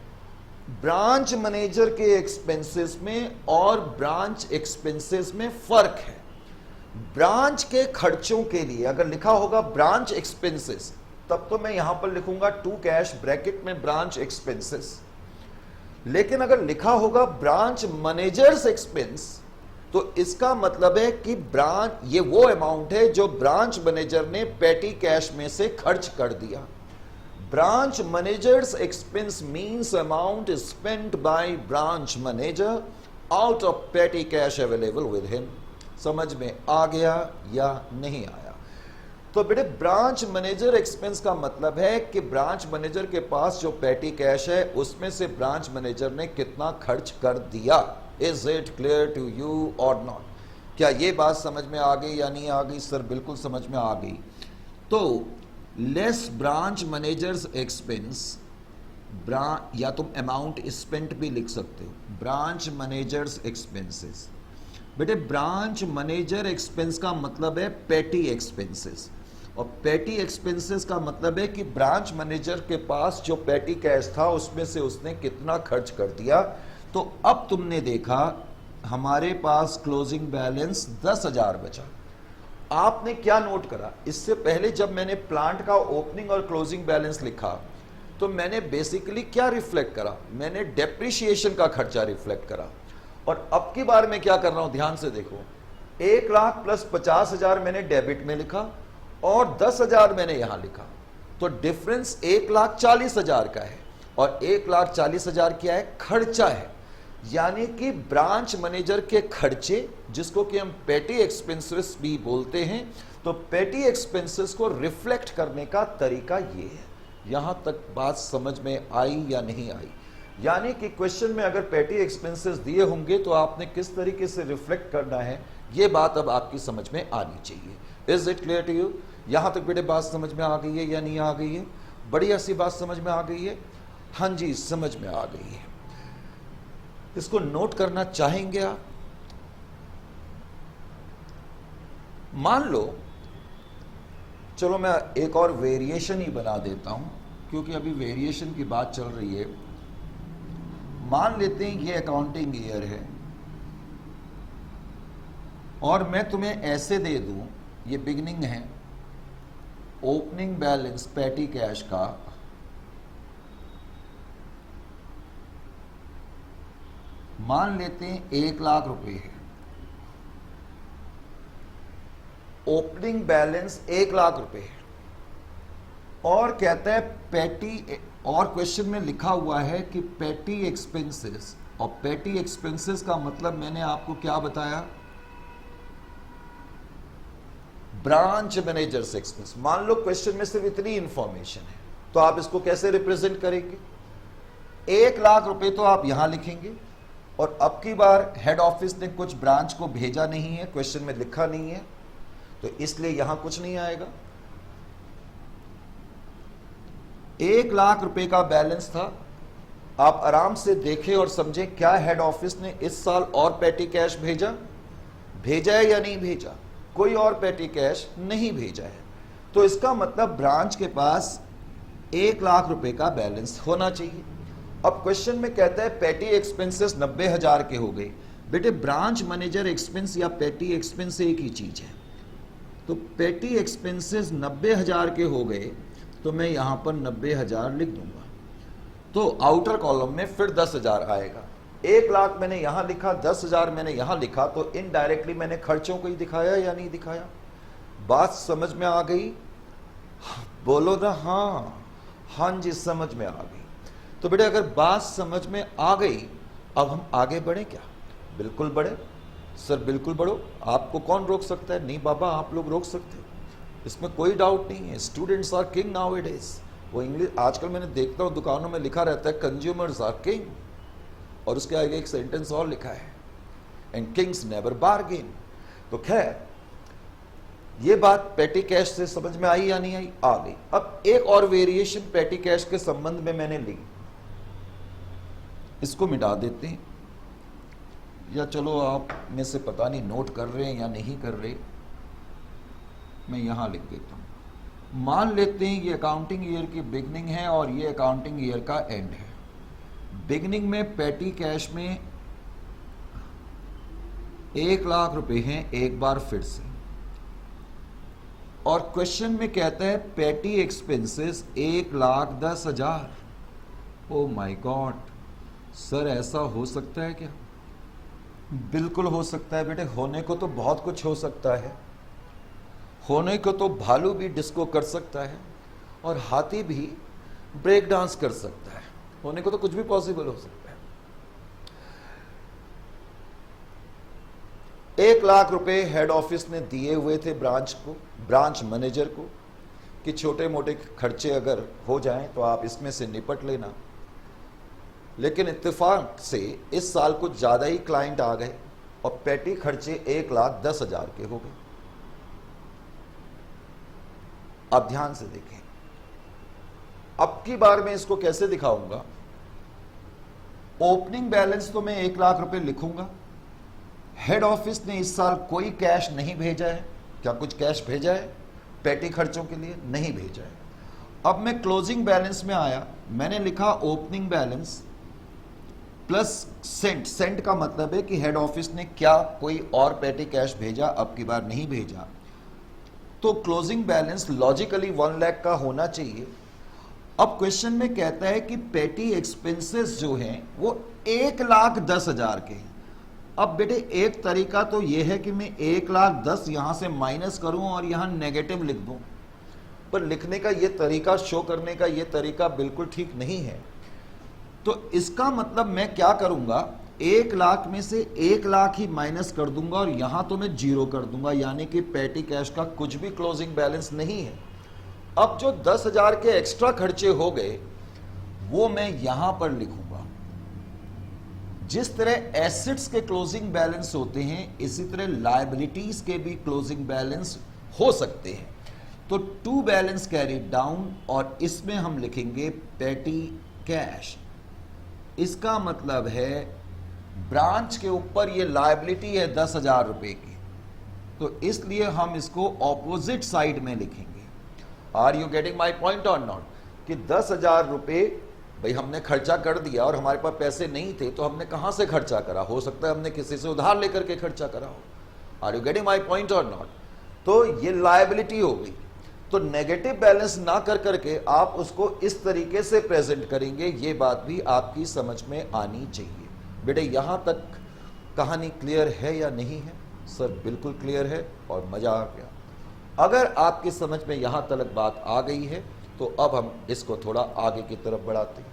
S1: ब्रांच मैनेजर के एक्सपेंसेस में और ब्रांच एक्सपेंसेस में फर्क है। ब्रांच के खर्चों के लिए अगर लिखा होगा ब्रांच एक्सपेंसेस, तब तो मैं यहां पर लिखूंगा टू कैश ब्रैकेट में ब्रांच एक्सपेंसेस। लेकिन अगर लिखा होगा ब्रांच मैनेजर्स एक्सपेंस, तो इसका मतलब है कि ब्रांच, ये वो अमाउंट है जो ब्रांच मैनेजर ने पेटी कैश में से खर्च कर दिया। Branch managers expense means amount spent by branch manager out of पेटी कैश अवेलेबल विद हिम। समझ में आ गया या नहीं आया? तो बेटे ब्रांच मैनेजर एक्सपेंस का मतलब है कि ब्रांच मैनेजर के पास जो पेटी कैश है उसमें से ब्रांच मैनेजर ने कितना खर्च कर दिया। Is it clear to you or not? क्या ये बात समझ में आ गई या नहीं आ गई? सर बिल्कुल समझ में आ गई। तो लेस ब्रांच मैनेजर्स एक्सपेंस, या तुम अमाउंट स्पेंट भी लिख सकते हो, ब्रांच मैनेजर्स एक्सपेंसेस। बेटे ब्रांच मैनेजर एक्सपेंस का मतलब है पेटी एक्सपेंसेस, और पेटी एक्सपेंसेस का मतलब है कि ब्रांच मैनेजर के पास जो पेटी कैश था उसमें से उसने कितना खर्च कर दिया। तो अब तुमने देखा हमारे पास क्लोजिंग बैलेंस 10,000 बचा। आपने क्या नोट करा? इससे पहले जब मैंने प्लांट का ओपनिंग और क्लोजिंग बैलेंस लिखा तो मैंने बेसिकली क्या रिफ्लेक्ट करा? मैंने डेप्रिसिएशन का खर्चा रिफ्लेक्ट करा। और अब की बार मैं क्या कर रहा हूं, ध्यान से देखो। 1 लाख प्लस 50,000 मैंने डेबिट में लिखा और 10,000 मैंने यहां लिखा, तो डिफरेंस 1,40,000 का है। और 1,40,000 क्या है? खर्चा है। यानी कि ब्रांच मैनेजर के खर्चे, जिसको कि हम पेटी एक्सपेंसेस भी बोलते हैं, तो पेटी एक्सपेंसेस को रिफ्लेक्ट करने का तरीका ये है। यहां तक बात समझ में आई या नहीं आई? यानी कि क्वेश्चन में अगर पेटी एक्सपेंसेस दिए होंगे तो आपने किस तरीके से रिफ्लेक्ट करना है, ये बात अब आपकी समझ में आनी चाहिए। Is it clear to you? यहां तक बेटे बात समझ में आ गई है या नहीं आ गई है? बढ़िया सी बात समझ में आ गई है? हाँ जी, समझ में आ गई है। इसको नोट करना चाहेंगे आप? मान लो, चलो मैं एक और वेरिएशन ही बना देता हूं, क्योंकि अभी वेरिएशन की बात चल रही है। मान लेते हैं ये अकाउंटिंग ईयर है और मैं तुम्हें ऐसे दे दूं, ये बिगनिंग है, ओपनिंग बैलेंस पेटी कैश का मान लेते हैं 1,00,000 रुपए है। ओपनिंग बैलेंस 1,00,000 रुपए है और कहता है पेटी, और क्वेश्चन में लिखा हुआ है कि पेटी एक्सपेंसेस, और पेटी एक्सपेंसेस का मतलब मैंने आपको क्या बताया? ब्रांच मैनेजर से एक्सपेंस। मान लो क्वेश्चन में सिर्फ इतनी इंफॉर्मेशन है, तो आप इसको कैसे रिप्रेजेंट करेंगे? 1,00,000 रुपए तो आप यहां लिखेंगे, और अब की बार हेड ऑफिस ने कुछ ब्रांच को भेजा नहीं है, क्वेश्चन में लिखा नहीं है, तो इसलिए यहां कुछ नहीं आएगा। 1,00,000 रुपए का बैलेंस था। आप आराम से देखें और समझें, क्या हेड ऑफिस ने इस साल और पेटी कैश भेजा? भेजा है या नहीं भेजा? कोई और पेटी कैश नहीं भेजा है। तो इसका मतलब ब्रांच के पास 1,00,000 रुपए का बैलेंस होना चाहिए। अब क्वेश्चन में कहता है पेटी एक्सपेंसेस 90,000 के हो गए। बेटे ब्रांच मैनेजर एक्सपेंस या पेटी एक्सपेंस एक ही चीज है, तो पेटी एक्सपेंसेस 90,000 के हो गए, तो मैं यहां पर 90,000 लिख दूंगा। तो आउटर कॉलम में फिर 10,000 आएगा। 1,00,000 मैंने यहां लिखा, 10,000 मैंने यहां लिखा, तो इनडायरेक्टली मैंने खर्चों को ही दिखाया या नहीं दिखाया? बात समझ में आ गई? बोलो ना हाँ। हाँ जी, समझ में आ गई। तो बेटे अगर बात समझ में आ गई, अब हम आगे बढ़े क्या? बिल्कुल बढ़े सर, बिल्कुल बढ़ो। आपको कौन रोक सकता है? नहीं बाबा, आप लोग रोक सकते हो, इसमें कोई डाउट नहीं है। Students are king now it is. वो इंग्लिश आजकल मैंने देखता हूँ दुकानों में लिखा रहता है कंज्यूमर्स आर किंग, और उसके आगे एक सेंटेंस और लिखा है, एंड किंग्स नेवर बार्गेन। तो खैर, ये बात पेटी कैश से समझ में आई या नहीं आई? आ गई। अब एक और वेरिएशन पेटी कैश के संबंध में मैंने ली, इसको मिटा देते हैं, या चलो आप में से पता नहीं नोट कर रहे हैं या नहीं कर रहे, मैं यहां लिख देता हूं। मान लेते हैं ये अकाउंटिंग ईयर की बिगनिंग है और ये अकाउंटिंग ईयर का एंड है। बिगनिंग में पेटी कैश में 1,00,000 रुपए हैं एक बार फिर से, और क्वेश्चन में कहता है पेटी expenses 1,10,000। Oh my God sir, ऐसा हो सकता है क्या? बिल्कुल हो सकता है बेटे, होने को तो बहुत कुछ हो सकता है। होने को तो भालू भी डिस्को कर सकता है और हाथी भी ब्रेक डांस कर सकता है। होने को तो कुछ भी पॉसिबल हो सकता है। 1,00,000 रुपए हेड ऑफिस ने दिए हुए थे ब्रांच को, ब्रांच मैनेजर को, कि छोटे मोटे खर्चे अगर हो जाएं तो आप इसमें से निपट लेना। लेकिन इत्तेफाक से इस साल कुछ ज्यादा ही क्लाइंट आ गए और पेटी खर्चे 1,10,000 के हो गए। अब ध्यान से देखें, अब की बार मैं इसको कैसे दिखाऊंगा? ओपनिंग बैलेंस तो मैं 1,00,000 रुपए लिखूंगा। हेड ऑफिस ने इस साल कोई कैश नहीं भेजा है। क्या कुछ कैश भेजा है पेटी खर्चों के लिए? नहीं भेजा है। अब मैं क्लोजिंग बैलेंस में आया, मैंने लिखा opening balance plus sent. Sent का मतलब है कि हेड ऑफिस ने क्या कोई और पेटी कैश भेजा, अब की बार नहीं भेजा। तो क्लोजिंग बैलेंस लॉजिकली 1,00,000 का होना चाहिए। अब क्वेश्चन में कहता है कि पेटी एक्सपेंसेस जो हैं वो 1,10,000 के हैं। अब बेटे एक तरीका तो ये है कि मैं 1,10,000 यहां से माइनस करूं और यहां नेगेटिव लिख दूं, पर लिखने का ये तरीका, शो करने का ये तरीका बिल्कुल ठीक नहीं है। तो इसका मतलब मैं क्या करूंगा, 1 लाख में से 1 लाख ही माइनस कर दूंगा और यहां तो मैं 0 कर दूंगा, यानी कि पेटी कैश का कुछ भी क्लोजिंग बैलेंस नहीं है। अब जो 10,000 के एक्स्ट्रा खर्चे हो गए वो मैं यहां पर लिखूंगा। जिस तरह एसेट्स के क्लोजिंग बैलेंस होते हैं इसी तरह लायबिलिटीज के भी क्लोजिंग बैलेंस हो सकते हैं। तो टू बैलेंस कैरी डाउन और इसमें हम लिखेंगे पेटी कैश। इसका मतलब है ब्रांच के ऊपर ये लायबिलिटी है 10,000 रुपए की, तो इसलिए हम इसको ऑपोजिट साइड में लिखेंगे। Are you getting my point or not? कि 10,000 रुपए भाई हमने खर्चा कर दिया और हमारे पास पैसे नहीं थे, तो हमने कहां से खर्चा करा? हो सकता है हमने किसी से उधार लेकर के खर्चा करा हो। Are you getting my point or not? तो ये लायबिलिटी हो गई। तो नेगेटिव बैलेंस ना कर करके आप उसको इस तरीके से प्रेजेंट करेंगे, ये बात भी आपकी समझ में आनी चाहिए। बेटे यहां तक कहानी क्लियर है या नहीं है? सर बिल्कुल क्लियर है और मजा आ गया। अगर आपकी समझ में यहां तक बात आ गई है तो अब हम इसको थोड़ा आगे की तरफ बढ़ाते हैं।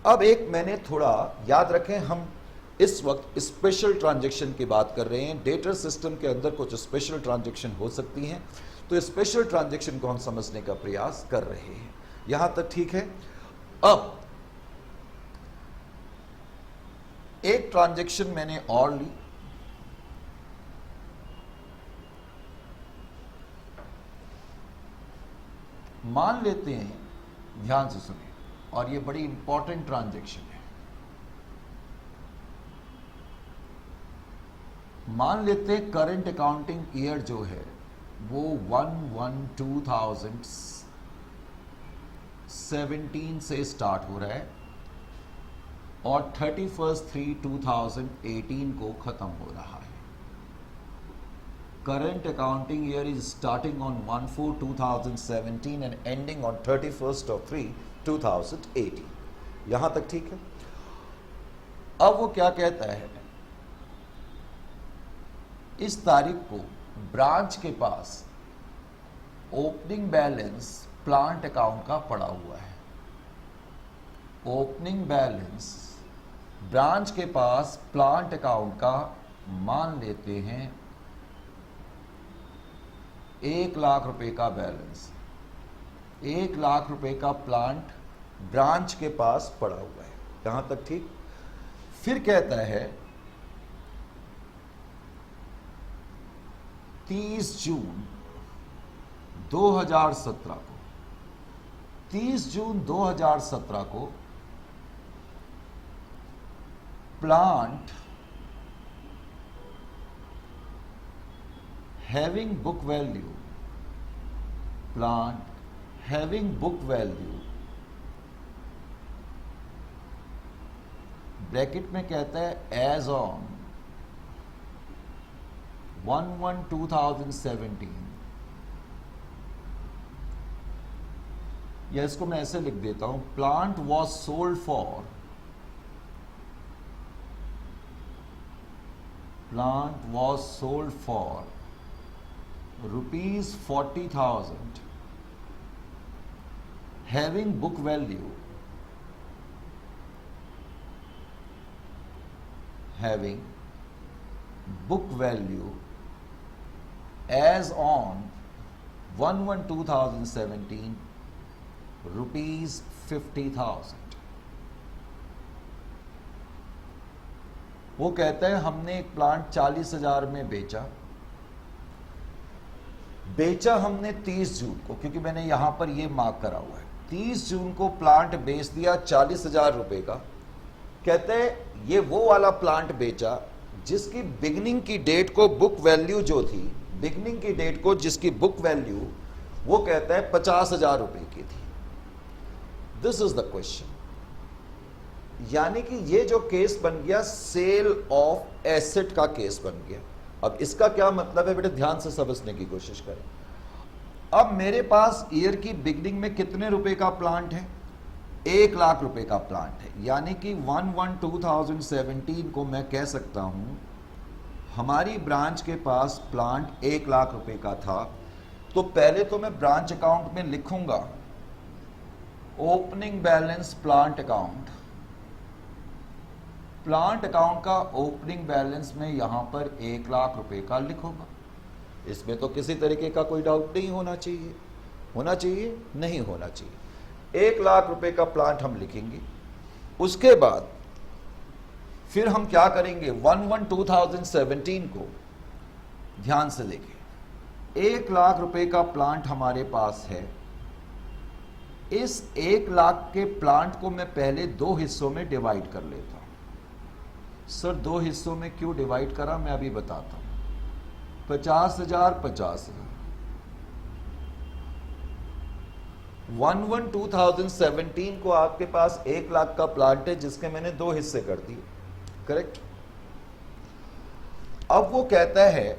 S1: अब एक मैंने थोड़ा याद रखें, हम इस वक्त स्पेशल ट्रांजैक्शन की बात कर रहे हैं। डेटर सिस्टम के अंदर कुछ स्पेशल ट्रांजैक्शन हो सकती हैं, तो स्पेशल ट्रांजैक्शन को हम समझने का प्रयास कर रहे हैं। यहां तक ठीक है? अब एक ट्रांजैक्शन मैंने और ली, मान लेते हैं, ध्यान से सुनिए, और ये बड़ी इंपॉर्टेंट ट्रांजैक्शन है। मान लेते हैं करंट अकाउंटिंग ईयर जो है वो 1/1/2017 से स्टार्ट हो रहा है और 31/3/2018 को खत्म हो रहा है। Current accounting year is starting on 1/4/2017 and ending on 31/3/2018। यहां तक ठीक है? अब वो क्या कहता है, इस तारीख को ब्रांच के पास ओपनिंग बैलेंस प्लांट अकाउंट का पड़ा हुआ है। ओपनिंग बैलेंस ब्रांच के पास प्लांट अकाउंट का मान लेते हैं 1 लाख रुपए का बैलेंस। 1 लाख रुपए का प्लांट ब्रांच के पास पड़ा हुआ है। यहां तक ठीक? फिर कहता है 30 जून 2017 को, 30 जून 2017 को plant having book value, plant having book value, bracket में कहता है एज ऑन 1/1/2017, या इसको मैं ऐसे लिख देता हूं, plant was sold for, plant was sold for ₹40,000 having book value, having book value as on 1/1/2017 ₹50,000। वो कहता है हमने एक प्लांट 40,000 में बेचा हमने 30 जून को, क्योंकि मैंने यहां पर ये मार्क करा हुआ है, 30 जून को प्लांट बेच दिया 40,000 रुपए का। कहते हैं ये वो वाला प्लांट बेचा जिसकी बिगनिंग की डेट को बुक वैल्यू जो थी, बिगनिंग की डेट को जिसकी बुक वैल्यू वो कहता है 50,000 रुपए की थी। This is the question. यानी कि ये जो केस बन गया सेल ऑफ एसेट का केस बन गया। अब इसका क्या मतलब है बेटे, ध्यान से समझने की कोशिश करें। अब मेरे पास ईयर की बिगनिंग में कितने रुपए का प्लांट है? 1 लाख रुपए का प्लांट है। यानी कि 1/1/2017 को मैं कह सकता हूं हमारी ब्रांच के पास प्लांट 1 लाख रुपए का था। तो पहले तो मैं ब्रांच अकाउंट में लिखूंगा opening balance plant account, plant account का ओपनिंग बैलेंस में यहां पर 1,00,000 रुपए का लिखूंगा। इसमें तो किसी तरीके का कोई डाउट नहीं होना चाहिए। होना चाहिए? नहीं होना चाहिए। 1,00,000 रुपए का प्लांट हम लिखेंगे। उसके बाद फिर हम क्या करेंगे, 1/1/2017 को ध्यान से देखें। 1,00,000 रुपए का प्लांट हमारे पास है। इस 1,00,000 के प्लांट को मैं पहले 2 हिस्सों में डिवाइड कर लेता हूं। सर 2 हिस्सों में क्यों डिवाइड करा, मैं अभी बताता हूं। 50,000 50,000। 1/1/2017 को आपके पास 1,00,000 का प्लांट है जिसके मैंने 2 हिस्से कर दिए, करेक्ट। अब वो कहता है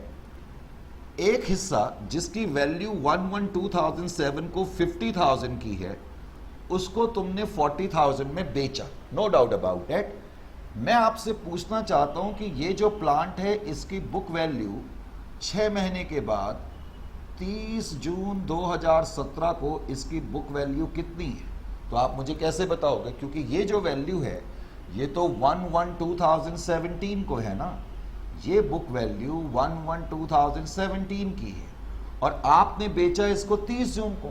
S1: एक हिस्सा जिसकी वैल्यू 1/1/2007 को 50,000 की है, उसको तुमने 40,000 में बेचा, नो डाउट अबाउट इट। मैं आपसे पूछना चाहता हूं कि ये जो प्लांट है इसकी बुक वैल्यू 6 महीने के बाद 30 जून 2017 को इसकी बुक वैल्यू कितनी है? तो आप मुझे कैसे बताओगे, क्योंकि ये जो वैल्यू है ये तो 1/1/2017 को है ना, ये बुक वैल्यू 1/1/2017 की है और आपने बेचा इसको 30 जून को,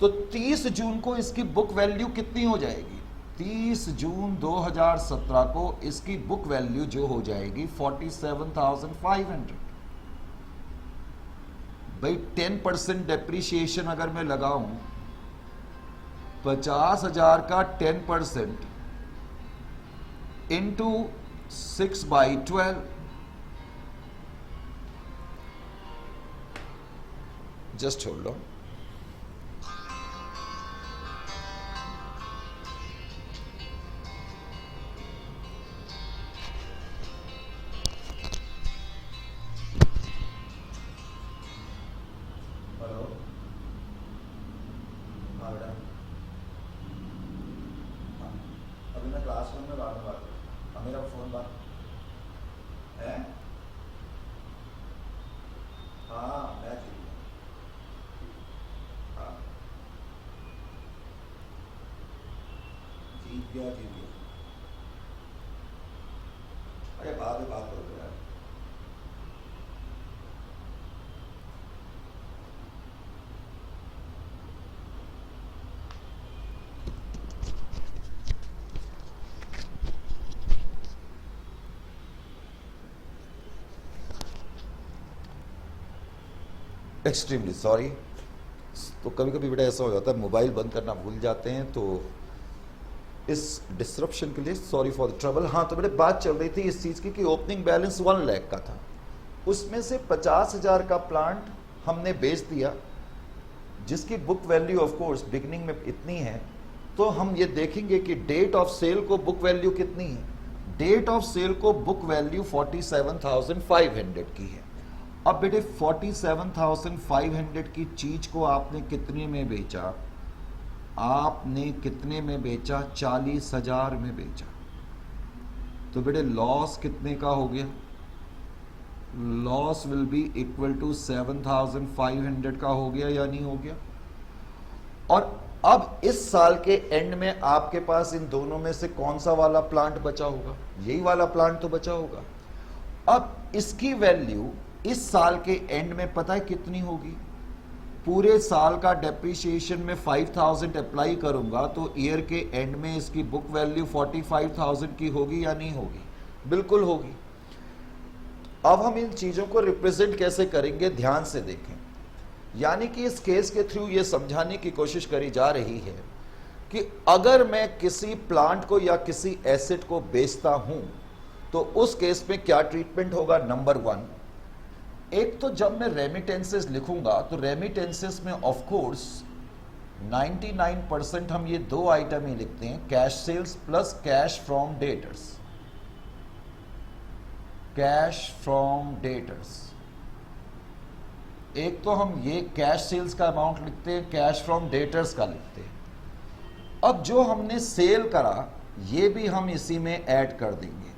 S1: तो 30 जून को इसकी बुक वैल्यू कितनी हो जाएगी? 30 जून 2017 को इसकी बुक वैल्यू जो हो जाएगी 47,500। भाई 10% डेप्रीशिएशन अगर मैं लगाऊं, 50,000 का 10% into 6/12, just hold on. Hello, हाँ बेटा, हाँ अभी मैं क्लासरूम में बात कर, अब मेरा फोन बात है। हाँ मैं ठीक हूँ। हाँ जीत गया, जीत गया। अरे बाद में बात करो यार। Extremely sorry. तो कभी कभी बेटा ऐसा हो जाता है, मोबाइल बंद करना भूल जाते हैं, तो इस डिस्ट्रप्शन के लिए सॉरी फॉर द ट्रबल। हाँ तो बेटे बात चल रही थी इस चीज़ की कि ओपनिंग बैलेंस 1,00,000 का था, उसमें से 50,000 का प्लांट हमने बेच दिया जिसकी book value of course beginning में इतनी है। तो हम ये देखेंगे कि डेट ऑफ सेल को बुक वैल्यू कितनी है। डेट ऑफ सेल को बुक वैल्यू 47,500 की है। अब बेटे 47,500 की चीज को आपने कितने में बेचा? आपने कितने में बेचा? 40,000 में बेचा। तो बेटे लॉस कितने का हो गया? Loss will be equal to 7,500 का हो गया या नहीं हो गया? और अब इस साल के एंड में आपके पास इन दोनों में से कौन सा वाला प्लांट बचा होगा? यही वाला प्लांट तो बचा होगा। अब इसकी वैल्यू इस साल के एंड में पता है कितनी होगी? पूरे साल का डेप्रीशिएशन में 5,000 अप्लाई करूंगा तो ईयर के एंड में इसकी बुक वैल्यू 45,000 की होगी या नहीं होगी? बिल्कुल होगी। अब हम इन चीजों को रिप्रेजेंट कैसे करेंगे, ध्यान से देखें। यानी कि इस केस के थ्रू ये समझाने की कोशिश करी जा रही है कि अगर मैं किसी प्लांट को या किसी एसेट को बेचता हूं तो उस केस में क्या ट्रीटमेंट होगा। नंबर 1, एक तो जब मैं रेमिटेंसेस लिखूंगा तो रेमिटेंसेस में ऑफ कोर्स 99% हम ये 2 आइटम ही लिखते हैं, cash sales plus cash from debtors. Cash from debtors, एक तो हम ये कैश सेल्स का अमाउंट लिखते हैं, कैश फ्रॉम डेटर्स का लिखते हैं। अब जो हमने सेल करा ये भी हम इसी में ऐड कर देंगे।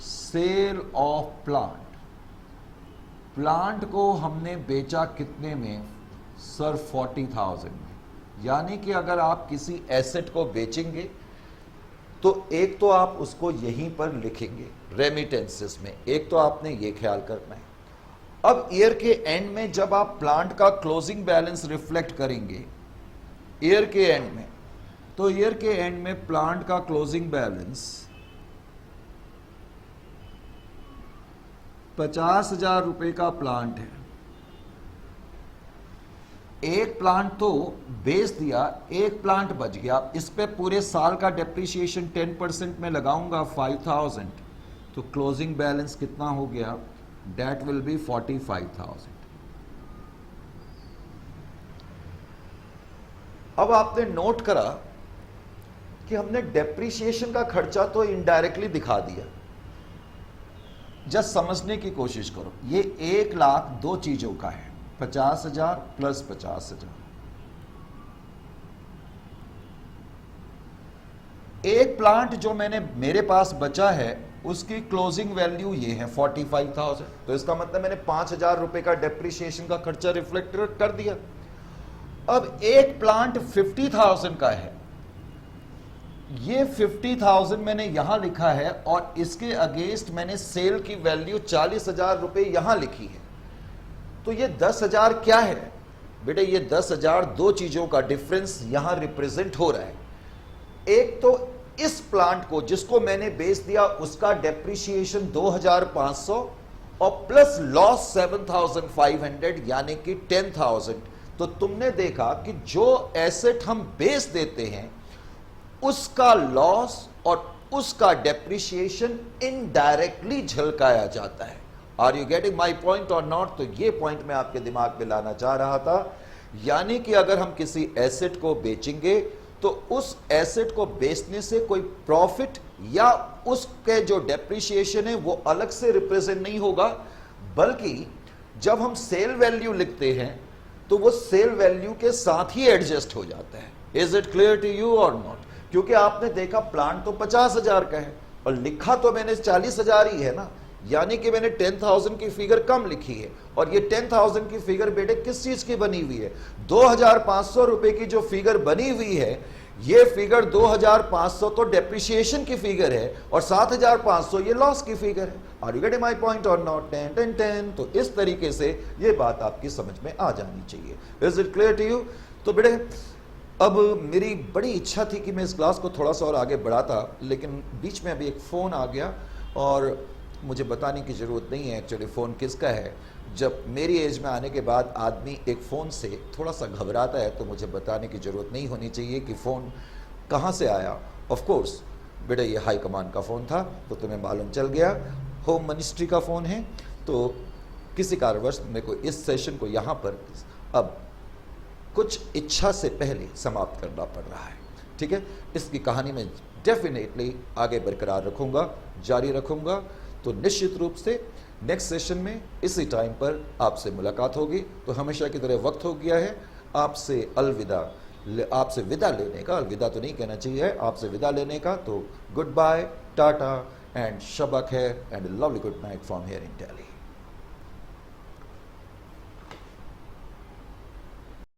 S1: सेल ऑफ प्लांट, प्लांट को हमने बेचा कितने में सर? 40,000 में। यानी कि अगर आप किसी एसेट को बेचेंगे तो एक तो आप उसको यहीं पर लिखेंगे रेमिटेंसेस में, एक तो आपने ये ख्याल करना है। अब ईयर के एंड में जब आप प्लांट का क्लोजिंग बैलेंस रिफ्लेक्ट करेंगे ईयर के एंड में, तो ईयर के एंड में प्लांट का क्लोजिंग बैलेंस 50,000 रुपए का प्लांट है। एक प्लांट तो बेच दिया, एक प्लांट बच गया, इस पे पूरे साल का डेप्रिसिएशन 10% में लगाऊंगा 5,000, तो क्लोजिंग बैलेंस कितना हो गया, डेट विल बी 45,000। अब आपने नोट करा कि हमने डेप्रिसिएशन का खर्चा तो इनडायरेक्टली दिखा दिया। जस्ट समझने की कोशिश करो, ये 1 लाख दो चीजों का है, 50,000 प्लस 50,000। एक प्लांट जो मेरे पास बचा है उसकी क्लोजिंग वैल्यू ये है 45,000, तो इसका मतलब मैंने 5,000 रुपए का डेप्रिसिएशन का खर्चा रिफ्लेक्ट कर दिया। अब एक प्लांट 50,000 का है, ये 50,000 मैंने यहां लिखा है और इसके अगेंस्ट मैंने सेल की वैल्यू 40,000 रुपए यहां लिखी है। तो ये 10,000 क्या है बेटे, ये 10,000 दो चीजों का डिफरेंस यहां रिप्रेजेंट हो रहा है। एक तो इस प्लांट को जिसको मैंने बेच दिया उसका डेप्रिसिएशन 2,500 और प्लस लॉस 7,500 यानी कि 10,000। तो तुमने देखा कि जो एसेट हम बेच देते हैं उसका लॉस और उसका डेप्रिसिएशन इनडायरेक्टली झलकाया जाता है। Are you getting my point or not? तो ये पॉइंट मैं आपके दिमाग में लाना चाह रहा था। यानी कि अगर हम किसी एसेट को बेचेंगे तो उस एसेट को बेचने से कोई प्रॉफिट या उसके जो डेप्रिसिएशन है वो अलग से रिप्रेजेंट नहीं होगा, बल्कि जब हम सेल वैल्यू लिखते हैं तो वो सेल वैल्यू के साथ ही एडजस्ट हो जाता है। Is it clear to you or not? क्योंकि आपने देखा प्लांट तो 50,000 का है और लिखा तो मैंने 40,000 ही है ना, यानी कि मैंने 10,000 की फिगर कम लिखी है। और ये 10,000 की फिगर बेटे किस चीज की बनी हुई है? 2,500 रुपए की जो फिगर बनी हुई है, ये फिगर 2,500 तो डेप्रिसिएशन की फिगर है और 7,500 ये लॉस की फिगर है। Are you getting my point or not? 10 10 10। तो इस तरीके से ये बात आपकी समझ में आ जानी चाहिए। Is it clear to you? तो बेटे अब मेरी बड़ी इच्छा थी कि मैं इस क्लास को थोड़ा सा और आगे बढ़ाता, लेकिन बीच में अभी एक फ़ोन आ गया और मुझे बताने की ज़रूरत नहीं है एक्चुअली फ़ोन किसका है। जब मेरी एज में आने के बाद आदमी एक फ़ोन से थोड़ा सा घबराता है तो मुझे बताने की ज़रूरत नहीं होनी चाहिए कि फ़ोन कहाँ से आया। ऑफ कोर्स बेटा ये हाई कमांड का फ़ोन था तो तुम्हें मालूम चल गया, होम मिनिस्ट्री का फ़ोन है। तो किसी कारणवश मेरे को इस सेशन को यहाँ पर अब कुछ इच्छा से पहले समाप्त करना पड़ रहा है। ठीक है, इसकी कहानी में डेफिनेटली आगे बरकरार रखूँगा, जारी रखूँगा। तो निश्चित रूप से नेक्स्ट सेशन में इसी टाइम पर आपसे मुलाकात होगी। तो हमेशा की तरह वक्त हो गया है आपसे अलविदा, आपसे विदा लेने का। अलविदा तो नहीं कहना चाहिए, आपसे विदा लेने का। तो good bye, Tata and Shaba खैर and lovely good night from here in Delhi.